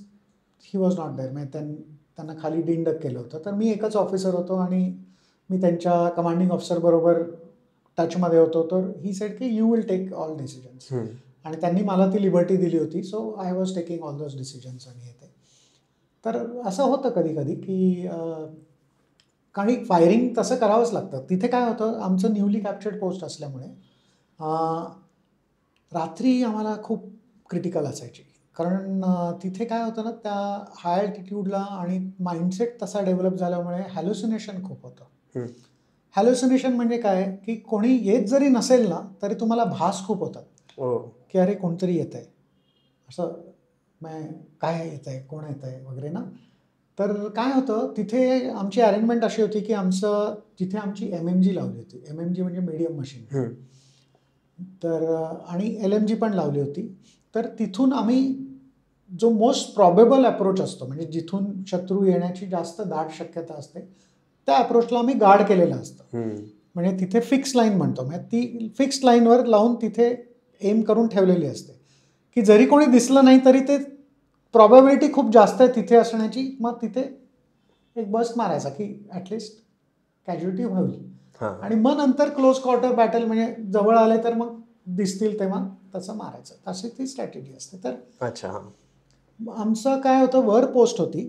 A: he was not there, म्हणजे त्यांना खाली डिंडक केलं होतं. तर मी एकच ऑफिसर होतो आणि मी त्यांच्या कमांडिंग ऑफिसर बरोबर टचमध्ये होतो. तर ही सेड की you will take all decisions, आणि त्यांनी मला ती लिबर्टी दिली होती. So I was taking all those decisions. आणि ते तर असं होतं कधी कधी की काही फायरिंग तसं करावंच लागतं. तिथे काय होतं, आमचं न्यूली कॅप्चर्ड पोस्ट असल्यामुळे रात्री आम्हाला खूप क्रिटिकल असायची. कारण तिथे काय होतं ना, त्या हाय अल्टिट्यूडला आणि माइंडसेट तसा डेव्हलप झाल्यामुळे हॅल्युसिनेशन खूप होतं. हॅल्युसिनेशन म्हणजे काय की कोणी येत जरी नसेल ना तरी तुम्हाला भास खूप होतात की अरे कोणतरी येत आहे, असं काय येत आहे, कोण येत आहे वगैरे ना. तर काय होतं, तिथे आमची अरेंजमेंट अशी होती की जिथे आमची MMG लावली होती. MMG म्हणजे मीडियम मशीन. तर आणि LMG पण लावली होती. तर तिथून आम्ही जो मोस्ट प्रॉबेबल अप्रोच असतो, म्हणजे जिथून शत्रू येण्याची जास्त दाट शक्यता असते, त्या अप्रोचला आम्ही गार्ड केलेलं असतं. म्हणजे तिथे फिक्स लाईन म्हणतो, म्हणजे ती फिक्स लाईनवर लावून तिथे एम करून ठेवलेली असते की जरी कोणी दिसलं नाही तरी ते प्रॉबॅबिलिटी खूप जास्त आहे तिथे असण्याची. मग तिथे एक बस्ट मारायचा की ॲटलिस्ट कॅज्युलिटी होईल. आणि मग नंतर क्लोज क्वार्टर बॅटल, म्हणजे जवळ आले तर मग दिसतील तेव्हा तसं मारायचं. अशी ती स्ट्रॅटेजी असते. तर
B: अच्छा,
A: आमचं काय होतं, वर पोस्ट होती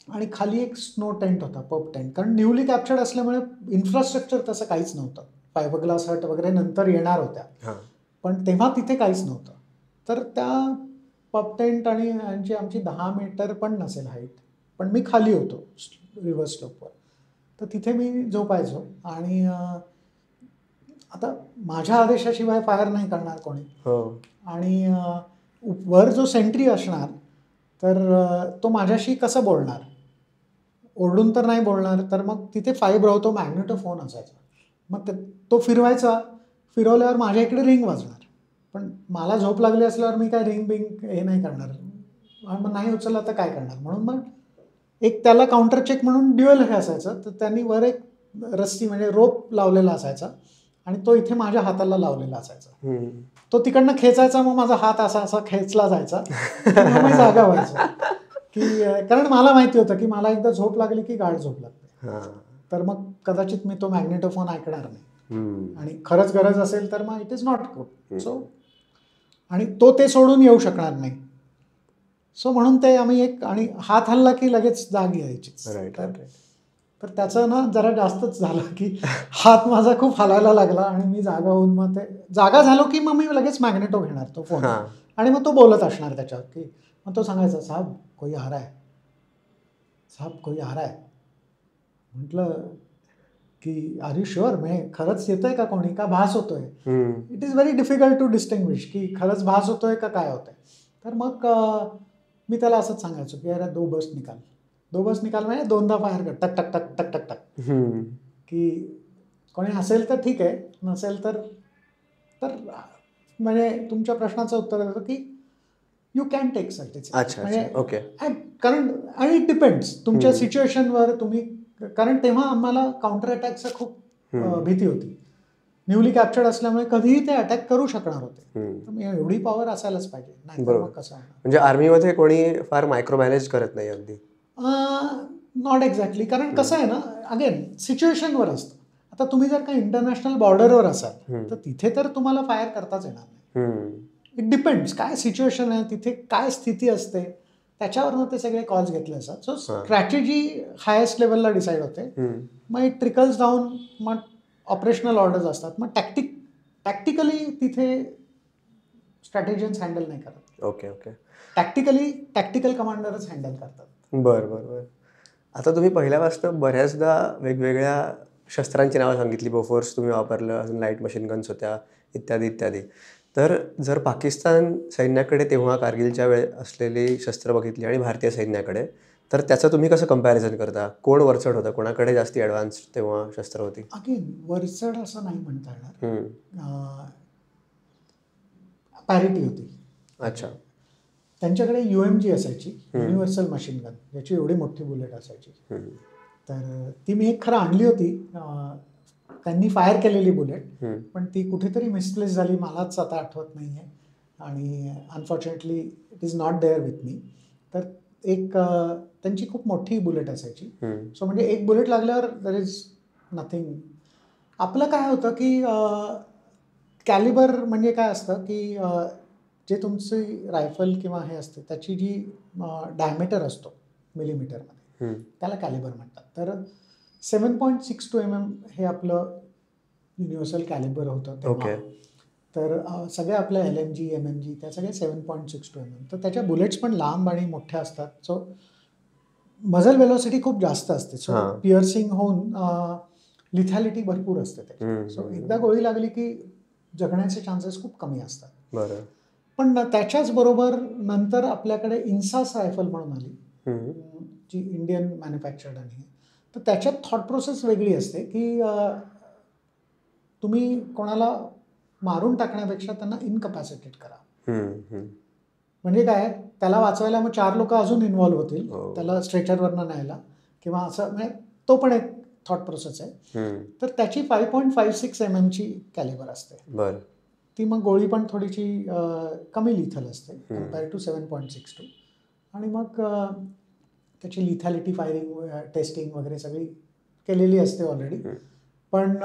A: आणि खाली एक स्नो टेंट होता, पब टेंट. कारण न्यूली कॅप्चर्ड असल्यामुळे इन्फ्रास्ट्रक्चर तसं काहीच नव्हतं. फायबर ग्लास हट वगैरे नंतर येणार होत्या, पण तेव्हा तिथे काहीच नव्हतं. तर त्या पब टेंट आणि आमची 10 मीटर पण नसेल हाईट, पण मी खाली होतो रिव्हर्स स्लोपवर. तर तिथे मी झोपायचो आणि आता माझ्या आदेशाशिवाय फायर नाही करणार कोणी. आणि वर जो सेंट्री असणार तर तो माझ्याशी कसं बोलणार, ओरडून तर नाही बोलणार. तर मग तिथे 5 तो मॅग्नेटोफोन असायचा. मग तो फिरवायचा, फिरवल्यावर माझ्या इकडे रिंग वाजणार. पण मला झोप लागली असल्यावर मी काय रिंग बिंग हे नाही करणार, मग नाही उचलला तर काय करणार. म्हणून मग एक त्याला काउंटर चेक म्हणून ड्युअल हे असायचं. तर त्यांनी वर एक रस्सी म्हणजे रोप लावलेला असायचा आणि तो इथे माझ्या हाताला लावलेला असायचा. तो तिकडनं खेचायचा, मग माझा हात असा असा खेचला जायचा, मग मी जागा व्हायचा. की कारण मला माहिती होतं की मला एकदा झोप लागली की गाढ झोप लागते. तर मग कदाचित मी तो मॅग्नेटोफोन ऐकणार नाही, आणि खरंच गरज असेल तर मग it is not good. So आणि ते सोडून येऊ शकणार नाही. सो म्हणून ते आम्ही एक, आणि हात हल्ला की लगेच जाग यायचीच. तर त्याचं ना जरा जास्तच झालं की हात माझा खूप हलायला लागला आणि मी जागा होऊन मग ते जागा झालो की मग मी लगेच मॅग्नेटो घेणार तो फोन, आणि मग तो बोलत असणार त्याच्यावर की मग तो सांगायचा साहब कोई आ रहा है, साहब कोई आ रहा है. म्हटलं की आर यू शुअर, म्हणजे खरंच येतोय का कोणी, का भास होतोय. It is very difficult to distinguish की खरंच भास होतोय का काय होतंय. तर मग मी त्याला असंच सांगायचो की अरे 2 बस निकाल म्हणजे 2दा फायर कर, टक टक टक टक टक टक. की कोणी असेल तर ठीक आहे, नसेल तर म्हणजे तुमच्या प्रश्नाचं उत्तर देतो की यू कॅन टेक सर्टिफिकेट. म्हणजे कारण आणि इट डिपेंड्स तुमच्या सिच्युएशनवर तुम्ही. कारण तेव्हा आम्हाला काउंटर अटॅकचं खूप भीती होती. न्यूली कॅप्चर्ड असल्यामुळे कधीही ते अटॅक करू शकणार होते. एवढी पॉवर असायलाच पाहिजे, नाही तर मग कसं.
B: म्हणजे आर्मीमध्ये कोणी फार मायक्रो मॅनेज करत नाही अगदी.
A: Not exactly. कारण कसं आहे ना, अगेन सिच्युएशनवर असतं. आता तुम्ही जर का इंटरनॅशनल बॉर्डरवर असाल तर तिथे तर तुम्हाला फायर करताच येणार नाही. इट डिपेंड्स काय सिच्युएशन आहे, तिथे काय स्थिती असते, त्याच्यावरनं ते सगळे कॉल्स घेतले असतात. सो स्ट्रॅटेजी हायेस्ट लेवलला डिसाईड होते. मग इट ट्रिकल्स डाऊन, मग ऑपरेशनल ऑर्डर्स असतात. मग टॅक्टिकली तिथे स्ट्रॅटेजियन्स हँडल नाही करत. टॅक्टिकल कमांडरच हँडल करतात.
B: बरं. आता तुम्ही पहिल्यापासून बऱ्याचदा वेगवेगळ्या शस्त्रांची नावं सांगितली. बोफोर्स तुम्ही वापरलं, अजून लाईट मशीन गन्स होत्या, इत्यादी. तर जर पाकिस्तान सैन्याकडे तेव्हा कारगिलच्या वेळेस असलेली शस्त्र बघितली आणि भारतीय सैन्याकडे, तर त्याचं तुम्ही कसं कंपॅरिझन करता? कोण वरचढ होतं, कोणाकडे जास्ती ॲडव्हान्स तेव्हा शस्त्र होती?
A: अगेन वरचढ असं नाही म्हणता येणार. पॅरिटी होती.
B: अच्छा.
A: त्यांच्याकडे UMG असायची, युनिव्हर्सल मशीन गन, ज्याची एवढी मोठी बुलेट असायची. तर ती मी एक खरं आणली होती, त्यांनी फायर केलेली बुलेट, पण ती कुठेतरी मिसप्लेस झाली, मलाच आता आठवत नाही आहे, आणि unfortunately it is not there with me. तर एक त्यांची खूप मोठी बुलेट असायची. सो म्हणजे एक बुलेट लागल्यावर देर इज नथिंग. आपलं काय होतं की कॅलिबर म्हणजे काय असतं की जे तुमची रायफल किंवा हे असते त्याची जी डायमीटर असतो मिलीमीटरमध्ये, त्याला कॅलिबर म्हणतात. तर 7.62 mm हे आपलं युनिव्हर्सल कॅलिबर होतं तेव्हा. तर सगळे आपल्या LMG MMG त्या सगळे 7.62 mm. तर त्याच्या बुलेट्स पण लांब आणि मोठ्या असतात. सो मजल वेलोसिटी खूप जास्त असते. सो पिअर्सिंग होऊन लिथॅलिटी भरपूर असते त्याची. सो एकदा गोळी लागली की जगण्याचे चान्सेस खूप कमी असतात.
B: बरं.
A: पण त्याच्याच बरोबर नंतर आपल्याकडे इन्सास रायफल म्हणून आली, जी इंडियन मॅन्युफॅक्चर्ड आहे. तर त्याच्यात थॉट प्रोसेस वेगळी असते की तुम्ही कोणाला मारून टाकण्यापेक्षा त्यांना इनकपॅसिटेट करा. म्हणजे काय, त्याला वाचवायला मग 4 लोक अजून इन्व्हॉल्व्ह होतील, त्याला स्ट्रेचरवरनं न्यायला किंवा असं, म्हणजे तो पण एक थॉट प्रोसेस आहे. तर त्याची 5.56 mm ची कॅलिबर असते.
B: बरं.
A: ती मग गोळी पण थोडीशी कमी लिथल असते कम्पेअर टू 7.62. आणि मग त्याची लिथॅलिटी फायरिंग टेस्टिंग वगैरे सगळी केलेली असते ऑलरेडी. पण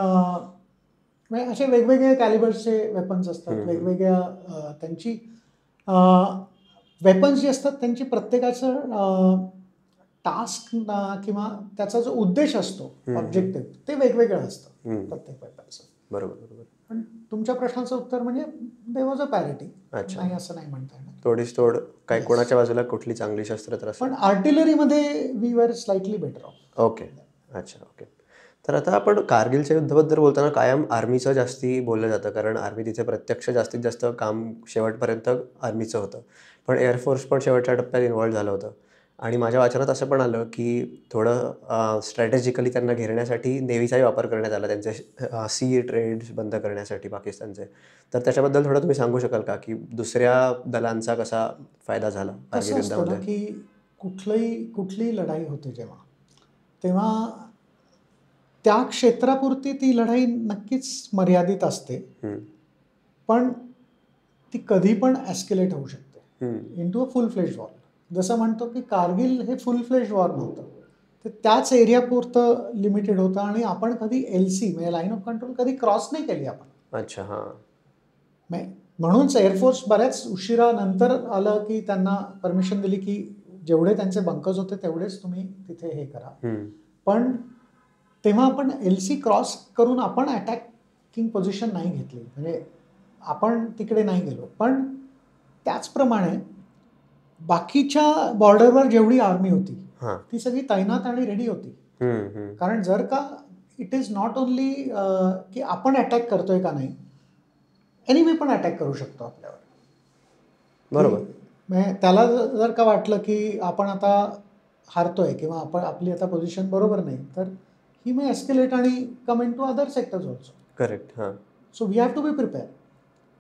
A: असे वेगवेगळे कॅलिबर्सचे वेपन्स असतात, वेगवेगळ्या त्यांची वेपन्स जी असतात त्यांची प्रत्येकाचं टास्क किंवा त्याचा जो उद्देश असतो, ऑब्जेक्टिव्ह, ते वेगवेगळं असतं प्रत्येक वेपनचं.
B: बरोबर.
A: पण तुमच्या प्रश्नाचं उत्तर म्हणजे देयर वॉज अ पॅरिटी. नाही असं नाही म्हणता येणार.
B: थोडीच थोड काय कोणाच्या बाजूला कुठली चांगली शस्त्र तर असं.
A: पण आर्टिलरीमध्ये we were slightly better off.
B: Okay. तर आता आपण कारगिलच्या युद्धाबद्दल बोलताना कायम आर्मीचं जास्ती बोललं जातं, कारण आर्मी तिथे प्रत्यक्ष जास्तीत जास्त काम शेवटपर्यंत आर्मीचं होतं. पण एअरफोर्स पण शेवटच्या टप्प्यात इन्व्हॉल्व्ह झालं होतं. आणि माझ्या वाचनात असं पण आलं की थोडं स्ट्रॅटेजिकली त्यांना घेरण्यासाठी नेव्हीचाही वापर करण्यात आला, त्यांचे सी ट्रेड्स बंद करण्यासाठी पाकिस्तानचे. तर त्याच्याबद्दल थोडं तुम्ही सांगू शकाल का की दुसऱ्या दलांचा कसा फायदा झाला कारगिल युद्धामध्ये?
A: की कुठलीही लढाई होते तेव्हा त्या क्षेत्रापुरती ती लढाई नक्कीच मर्यादित असते, पण ती कधी पण एस्केलेट होऊ शकते इनटू अ फुल फ्लेज वॉर. जसं म्हणतो की कारगिल हे फुल फ्लेज वॉर नव्हतं, ते त्याच एरियापुरतं लिमिटेड होतं आणि आपण कधी LC म्हणजे लाईन ऑफ कंट्रोल कधी क्रॉस नाही केली आपण.
B: अच्छा. हां.
A: म्हणूनच एअरफोर्स बऱ्याच उशिरा नंतर आलं की त्यांना परमिशन दिली की जेवढे त्यांचे बंकर्स होते तेवढेच तुम्ही तिथे हे करा. पण तेव्हा आपण LC क्रॉस करून आपण अटॅकिंग पोझिशन नाही घेतली, म्हणजे आपण तिकडे नाही गेलो. पण त्याचप्रमाणे बाकीच्या बॉर्डरवर जेवढी आर्मी होती ती सगळी तैनात आणि रेडी होती. कारण जर का इट इज नॉट ओनली की आपण अटॅक करतोय का नाही, एनिमी पण अटॅक करू शकतो आपल्यावर.
B: बरोबर.
A: त्याला जर का वाटलं की आपण आता हारतोय किंवा आपली आता पोझिशन बरोबर नाही, तर ही मे एस्केलेट आणि come into other sectors also.
B: Correct. हां.
A: So we have to be prepare.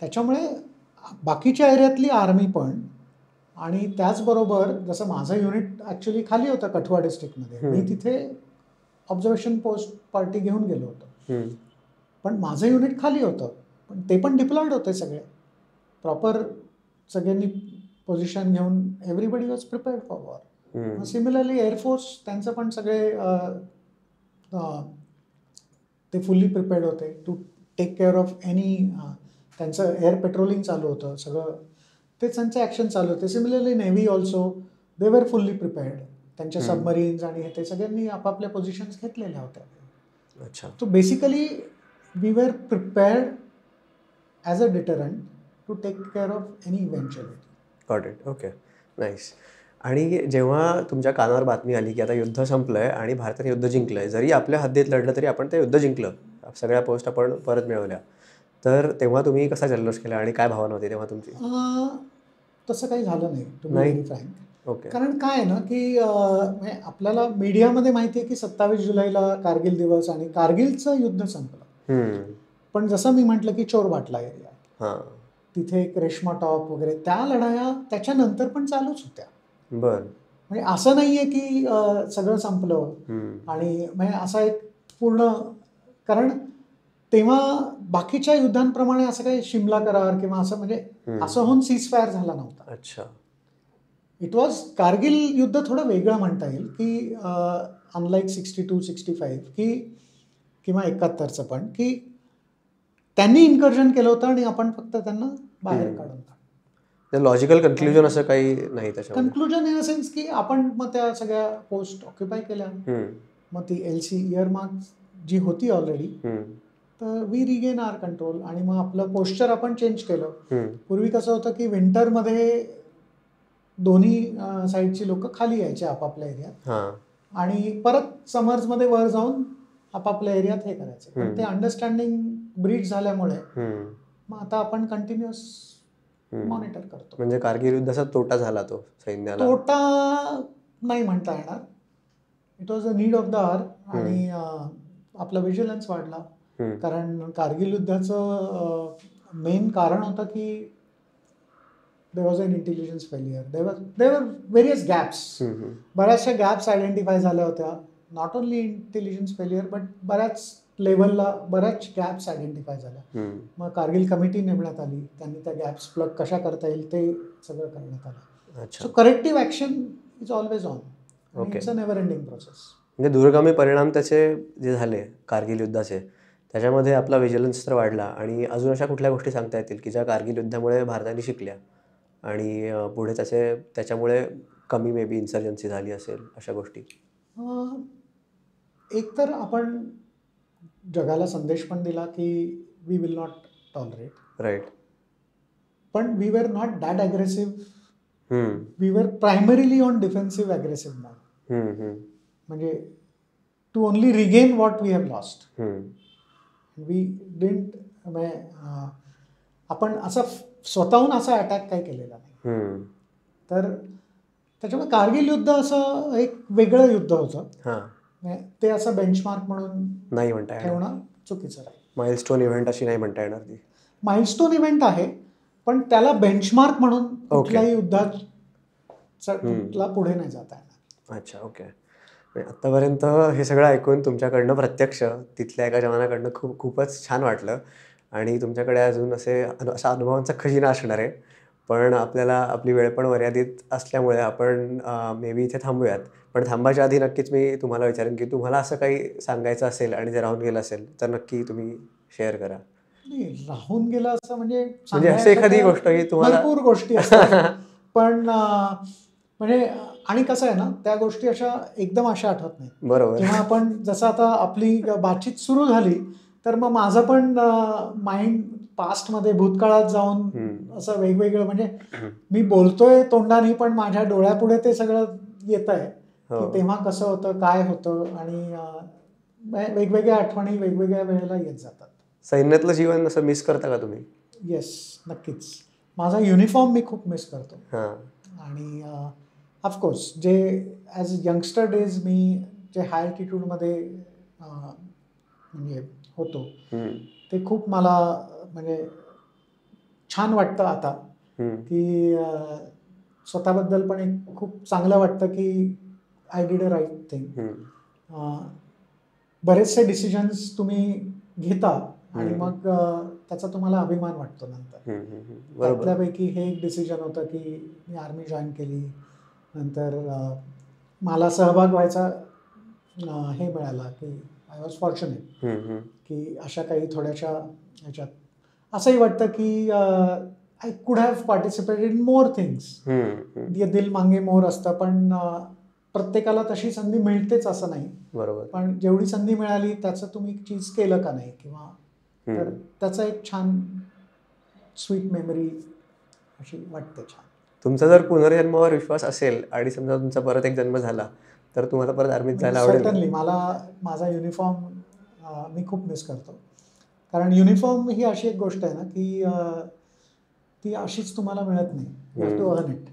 A: त्याच्यामुळे बाकीच्या एरियातली आर्मी पण, आणि त्याचबरोबर जसं माझं युनिट ॲक्च्युली खाली होतं कठुआ डिस्ट्रिक्टमध्ये, मी तिथे ऑब्झर्वेशन पोस्ट पार्टी घेऊन गेलो होतो. पण माझं युनिट खाली होतं, पण ते पण डिप्लॉयड होते सगळे प्रॉपर, सगळ्यांनी पोझिशन घेऊन everybody was prepared for war. Similarly air force त्यांचं पण सगळे ते फुल्ली प्रिपेअर्ड होते to take care of any. त्यांचं एअर पेट्रोलिंग चालू होतं, सगळं ते त्यांचं ॲक्शन चालू होते. सिमिलरली नेव्ही ऑल्सो दे वर फुल्ली प्रिपेअर्ड. त्यांच्या सबमरीन्स आणि ते सगळ्यांनी आपापल्या पोझिशन्स घेतलेल्या होत्या.
B: अच्छा.
A: So basically we were prepared as a deterrent to take care of any eventuality.
B: Got it. Okay. Nice. आणि जेव्हा तुमच्या कानावर बातमी आली की आता युद्ध संपलं आहे आणि भारताने युद्ध जिंकलं आहे, जरी आपल्या हद्दीत लढलं तरी आपण ते युद्ध जिंकलं, सगळ्या पोस्ट आपण परत मिळवल्या, तर तेव्हा तुम्ही कसा जल्लोष केला आणि काय भावना होती तेव्हा तुमची?
A: तसं काही झालं नाही, to be very frank.
B: Okay.
A: कारण काय आहे ना की म्हणजे आपल्याला मीडियामध्ये माहिती आहे की 27 जुलैला कारगिल दिवस आणि कारगिलचं युद्ध संपलं. पण जसं मी म्हटलं की चोरबाटला एरिया, तिथे एक रेशमा टॉप वगैरे, त्या लढाया त्याच्यानंतर पण चालूच होत्या.
B: बरं.
A: म्हणजे असं नाहीये की सगळं संपलं आणि म्हणजे असा एक पूर्ण, कारण तेव्हा बाकीच्या युद्धांप्रमाणे असं काही शिमला करार किंवा असं म्हणजे असं होऊन सीजफायर झाला नव्हता.
B: अच्छा.
A: इट वॉज, कारगिल युद्ध थोडं वेगळं म्हणता येईल की अनलाईक 62-65 की किंवा 71चं पण, की त्यांनी इन्कर्जन केलं होतं आणि आपण फक्त त्यांना बाहेर काढून टाकलं.
B: लॉजिकल कन्क्लुजन असं काही नाही त्याच्यामध्ये.
A: कन्क्लुजन इन अ सेन्स की आपण मग त्या सगळ्या पोस्ट ऑक्युपाय केल्या, मग ती LC इयरमार्क जी होती ऑलरेडी, तर वी रिगेन आवर कंट्रोल आणि मग आपलं पोस्चर आपण चेंज केलं. पूर्वी कसं होतं की विंटरमध्ये दोन्ही साईडची लोक खाली यायचे आपापल्या एरियात आणि परत समर्समध्ये वर जाऊन आपापल्या एरियात हे करायचे. पण ते अंडरस्टँडिंग ब्रीच झाल्यामुळे मग आता आपण कंटिन्युअस मॉनिटर करतो.
B: म्हणजे कारगिल युद्धाचा तोटा झाला तो सैन्याला?
A: तोटा नाही म्हणता येणार. It was a need of the hour आणि आपला व्हिजिलन्स वाढला. कारण कारगिल युद्धाचं मेन कारण होतं की there was an intelligence failure. There were various gaps. बऱ्याचशा गॅप्स आयडेंटिफाय झाल्या होत्या. Not only intelligence failure but बऱ्याच लेवलला बऱ्याच गॅप्स आयडेंटिफाय झाल्या. मग कारगिल कमिटी नेमण्यात आली. त्यांनी त्या गॅप्स प्लग कशा करता येईल ते सगळं करण्यात आलं. So corrective action is always on. It's a never ending process.
B: म्हणजे दूरगामी परिणाम त्याचे जे झाले कारगिल युद्धाचे, त्याच्यामध्ये आपला व्हिजिलन्स तर वाढला. आणि अजून अशा कुठल्या गोष्टी सांगता येतील की ज्या कारगिल युद्धामुळे भारताने शिकल्या आणि पुढे त्याच्यामुळे कमी मे बी इन्सर्जन्सी झाली असेल, अशा गोष्टी?
A: एक तर आपण जगाला संदेश पण दिला की we will not tolerate.
B: Right.
A: पण we were not that aggressive. We were primarily on defensive aggressive mode. म्हणजे to only regain what we have lost. We didn't, आपण असं स्वतःहून असा अटॅक काही केलेला नाही. तर त्याच्यामुळे कारगिल युद्ध असं एक वेगळं युद्ध होतं. ते असं बेंचमार्क म्हणून नाही म्हणता ठेवणं चुकीचं राहील.
B: माइलस्टोन इव्हेंट अशी नाही म्हणता येणार ती.
A: माइलस्टोन इव्हेंट आहे, पण त्याला बेंचमार्क म्हणून कुठल्याही युद्धात पुढे नाही जाता येणार.
B: अच्छा, ओके. आत्तापर्यंत हे सगळं ऐकून तुमच्याकडनं प्रत्यक्ष तिथल्या एका जवानाकडनं खूपच छान वाटलं. आणि तुमच्याकडे अजून असा अनुभवांचा खजिना असणार आहे. पण आपल्याला आपली वेळ पण मर्यादित असल्यामुळे आपण मे बी इथे थांबूयात. पण थांबायच्या आधी नक्कीच मी तुम्हाला विचारेन की तुम्हाला असं काही सांगायचं असेल आणि जे राहून गेलं असेल तर नक्की तुम्ही शेअर करा.
A: राहून गेलं असं म्हणजे
B: असं एखादी गोष्ट की तुम्हाला,
A: भरपूर गोष्टी असतात पण म्हणजे, आणि कसं आहे ना, त्या गोष्टी अशा एकदम अशा आठवत नाही.
B: बरोबर.
A: जेव्हा आपण जसं आता आपली बातचीत सुरू झाली तर मग माझं पण माइंड पास्टमध्ये भूतकाळात जाऊन असं वेगवेगळं, म्हणजे मी बोलतोय तोंडाने पण माझ्या डोळ्यापुढे ते सगळं येत आहे की तेव्हा कसं होतं, काय होतं, आणि वेगवेगळ्या आठवणी वेगवेगळ्या वेळेला येत जातात.
B: सैन्यातलं जीवन असं मिस करता का तुम्ही?
A: येस, नक्कीच. माझा युनिफॉर्म मी खूप मिस करतो. आणि ऑफकोर्स जे ॲज यंगस्टर डेज मी जे हाय अल्टिट्यूडमध्ये म्हणजे होतो ते खूप मला म्हणजे छान वाटतं आता की स्वतःबद्दल पण एक खूप चांगलं वाटतं की I did a right thing. बरेचसे डिसिजन्स तुम्ही घेता आणि मग त्याचा तुम्हाला अभिमान वाटतो नंतर. त्यातल्यापैकी हे एक डिसिजन होतं की मी आर्मी जॉईन केली. नंतर मला सहभाग व्हायचा हे मिळाला की आय वॉज फॉर्च्युनेट की अशा काही थोड्याशा ह्याच्यात असंही वाटतं की I could have participated in more things. ये दिल मांगे मोर असतं, पण प्रत्येकाला तशी संधी मिळतेच असं नाही.
B: बरोबर.
A: पण जेवढी संधी मिळाली त्याचं तुम्ही चीज केलं का नाही, किंवा तर त्याचा एक छान स्वीट मेमरी अशी वाटते. छान.
B: तुमचा जर पुनर्जन्मावर विश्वास असेल आणि समजा तुमचा परत एक जन्म झाला तर तुम्हाला परत आर्मीत जायला आवडेल?
A: सर्टनली. मला माझा युनिफॉर्म मी खूप मिस करतो. कारण युनिफॉर्म ही अशी एक गोष्ट आहे ना की ती अशीच तुम्हाला मिळत नाही. You have to earn it.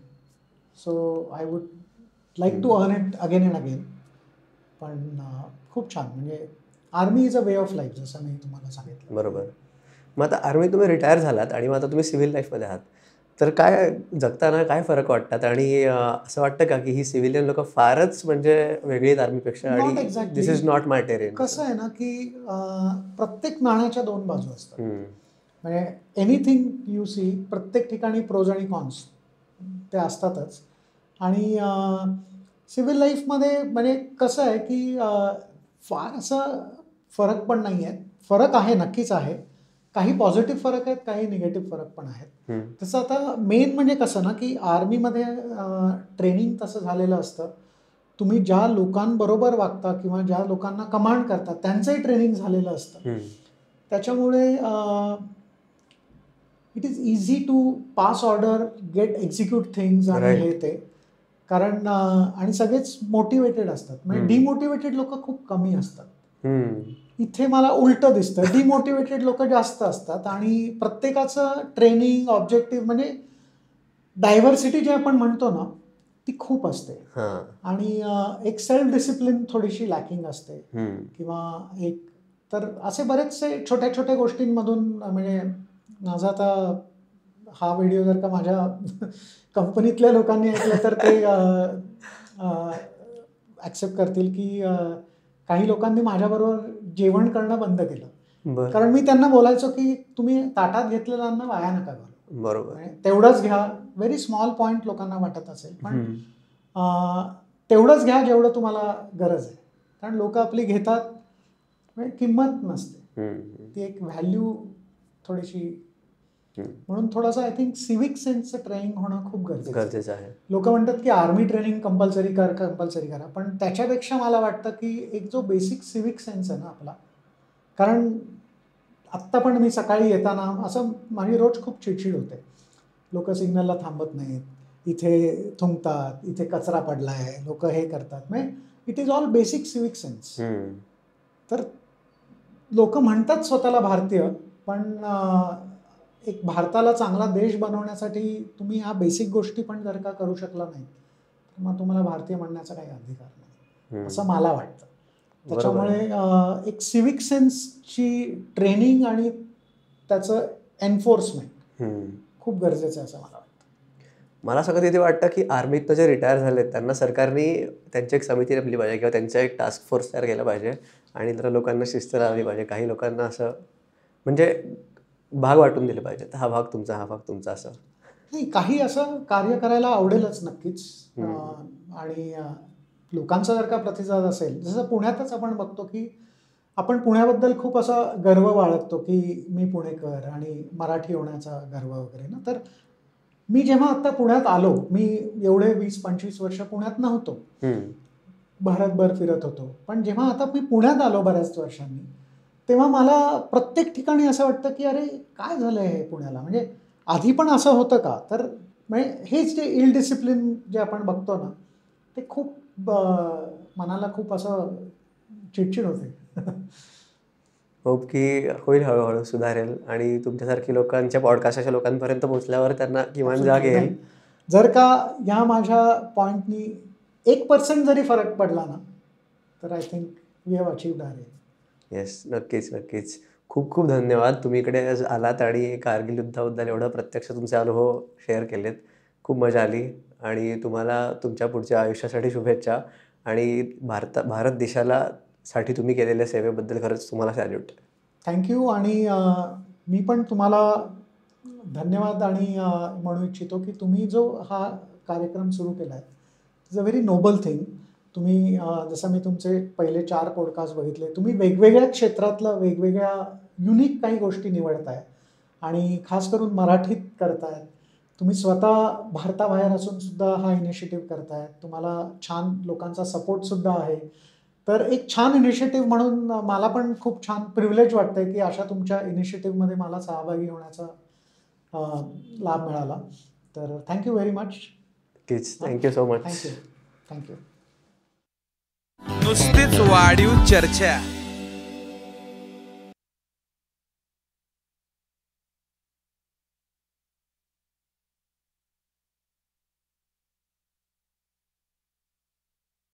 A: So I would like to earn it again and again. पण खूप छान, म्हणजे army is a way of life, जसं मी तुम्हाला सांगितलं.
B: बरोबर. मग आता आर्मी तुम्ही रिटायर झालात आणि मग आता तुम्ही सिव्हिल लाईफमध्ये आहात, तर काय जगताना काय फरक वाटतात? आणि असं वाटतं का की ही सिव्हिलियन लोक फारच म्हणजे वेगळी आहेत आर्मीपेक्षा,
A: Not
B: आणि
A: exactly.
B: This is not my terrain?
A: कसं आहे ना की प्रत्येक नाण्याच्या दोन बाजू असतात. म्हणजे एनिथिंग यू सी, प्रत्येक ठिकाणी प्रोज आणि कॉन्स ते असतातच. आणि सिव्हिल लाईफमध्ये म्हणजे कसं आहे की फार असं फरक पण नाही आहे. फरक आहे, नक्कीच आहे. काही पॉझिटिव्ह फरक आहेत, काही निगेटिव्ह फरक पण आहेत. तसं आता मेन म्हणजे कसं ना की आर्मीमध्ये ट्रेनिंग तसं झालेलं असतं. तुम्ही ज्या लोकांबरोबर वागता किंवा ज्या लोकांना कमांड करता त्यांचंही ट्रेनिंग झालेलं असतं. त्याच्यामुळे it is easy to pass order, get execute things आणि हे ते. कारण आणि सगळेच मोटिवेटेड असतात. म्हणजे डिमोटिवेटेड लोक खूप कमी असतात. इथे मला उलटं दिसतं, डिमोटिवेटेड लोक जास्त असतात. आणि प्रत्येकाचं ट्रेनिंग ऑब्जेक्टिव्ह म्हणजे डायव्हर्सिटी जे आपण म्हणतो ना ती खूप असते. आणि एक सेल्फ डिसिप्लिन थोडीशी लॅकिंग असते. किंवा एक तर असे बरेचसे छोट्या छोट्या गोष्टींमधून, म्हणजे माझा आता हा व्हिडिओ जर का माझ्या कंपनीतल्या लोकांनी ऐकलं तर ते ॲक्सेप्ट करतील की काही लोकांनी माझ्याबरोबर जेवण करणं बंद केलं. कारण मी त्यांना बोलायचो की तुम्ही ताटात घेतलेलं अन्न वाया नका घालू.
B: बरोबर.
A: तेवढंच घ्या. व्हेरी स्मॉल पॉईंट लोकांना वाटत असेल, पण तेवढंच घ्या जेवढं तुम्हाला गरज आहे. कारण लोक आपली घेतात, किंमत नसते ती, एक व्हॅल्यू थोडीशी. म्हणून थोडंसं आय थिंक सिव्हिक सेन्सचं ट्रेनिंग होणं खूप गरजेचं आहे. लोक म्हणतात की आर्मी ट्रेनिंग कंपल्सरी करा, पण त्याच्यापेक्षा मला वाटतं की एक जो बेसिक सिव्हिक सेन्स आहे ना आपला. कारण आत्ता पण मी सकाळी येताना असं माझी रोज खूप चिडचिड होते. लोक सिग्नलला थांबत नाहीत, इथे थुंकतात, इथे कचरा पडला आहे, लोक हे करतात. म्हणजे it is all basic civic sense. तर लोक म्हणतात स्वतःला भारतीय, पण एक भारताला चांगला देश बनवण्यासाठी तुम्ही ह्या बेसिक गोष्टी पण जर का करू शकला नाही तर मग तुम्हाला भारतीय म्हणण्याचा काही अधिकार नाही, असं मला वाटतं. त्याच्यामुळे एक सिव्हिक सेन्सची ट्रेनिंग आणि त्याचं एन्फोर्समेंट खूप गरजेचं आहे असं मला वाटतं.
B: मला सगळं तिथे वाटतं की आर्मीतनं जे रिटायर झालेत त्यांना सरकारने त्यांची एक समिती नेमली पाहिजे किंवा त्यांचा एक टास्क फोर्स तयार केला पाहिजे आणि जरा लोकांना शिस्त लावली पाहिजे. काही लोकांना असं म्हणजे भाग वाटून दिले पाहिजे, हा भाग तुमचा, हा भाग तुमचा, असं
A: नाही. काही असं कार्य करायला आवडेलच नक्कीच. आणि लोकांचा जर का प्रतिसाद असेल, जसं पुण्यातच आपण बघतो की आपण पुण्याबद्दल खूप असा गर्व बाळगतो की मी पुणेकर आणि मराठी होण्याचा गर्व वगैरे ना. तर मी जेव्हा आता पुण्यात आलो, मी एवढे 20-25 वर्ष पुण्यात नव्हतो, भारतभर फिरत होतो. पण जेव्हा आता मी पुण्यात आलो बऱ्याच वर्षांनी, तेव्हा मला प्रत्येक ठिकाणी असं वाटतं की अरे काय झालं आहे पुण्याला. म्हणजे आधी पण असं होतं का. तर म्हणजे हेच जे इल डिसिप्लिन जे आपण बघतो ना ते खूप मनाला खूप असं चिडचिड होते.
B: होप की होईल, हळूहळू सुधारेल आणि तुमच्यासारखी लोकांच्या पॉडकास्टच्या लोकांपर्यंत पोहोचल्यावर त्यांना किमान जाग येईल.
A: जर का ह्या माझ्या पॉईंटनी 1% जरी फरक पडला ना तर I think we have achieved our aim.
B: Yes, नक्कीच नक्कीच. खूप खूप धन्यवाद. तुम्ही इकडे आलात आणि कारगिल युद्धाबद्दल एवढं प्रत्यक्ष तुमचे अनुभव शेअर केलेत. खूप मजा आली आणि तुम्हाला तुमच्या पुढच्या आयुष्यासाठी शुभेच्छा. आणि भारत देशाला साठी तुम्ही केलेल्या सेवेबद्दल खरंच तुम्हाला सॅल्यूट.
A: थँक्यू. आणि मी पण तुम्हाला धन्यवाद आणि म्हणू इच्छितो की तुम्ही जो हा कार्यक्रम सुरू केला आहे it's a very noble thing. तुम्ही जसं मी तुमचे पहिले 4 पॉडकास्ट बघितले, तुम्ही वेगवेगळ्या क्षेत्रातलं वेगवेगळ्या युनिक काही गोष्टी निवडताय आणि खास करून मराठीत करतायत. तुम्ही स्वतः भारताबाहेर असून सुद्धा हा इनिशिएटिव्ह करतायत. तुम्हाला छान लोकांचा सपोर्टसुद्धा आहे. तर एक छान इनिशिएटिव्ह म्हणून मला पण खूप छान प्रिव्हिलेज वाटतंय की अशा तुमच्या इनिशिएटिव्हमध्ये मला सहभागी होण्याचा लाभ मिळाला. तर thank you very much.
B: Thank you so much.
A: Thank you.
D: नुसतीच वाढीव चर्चा.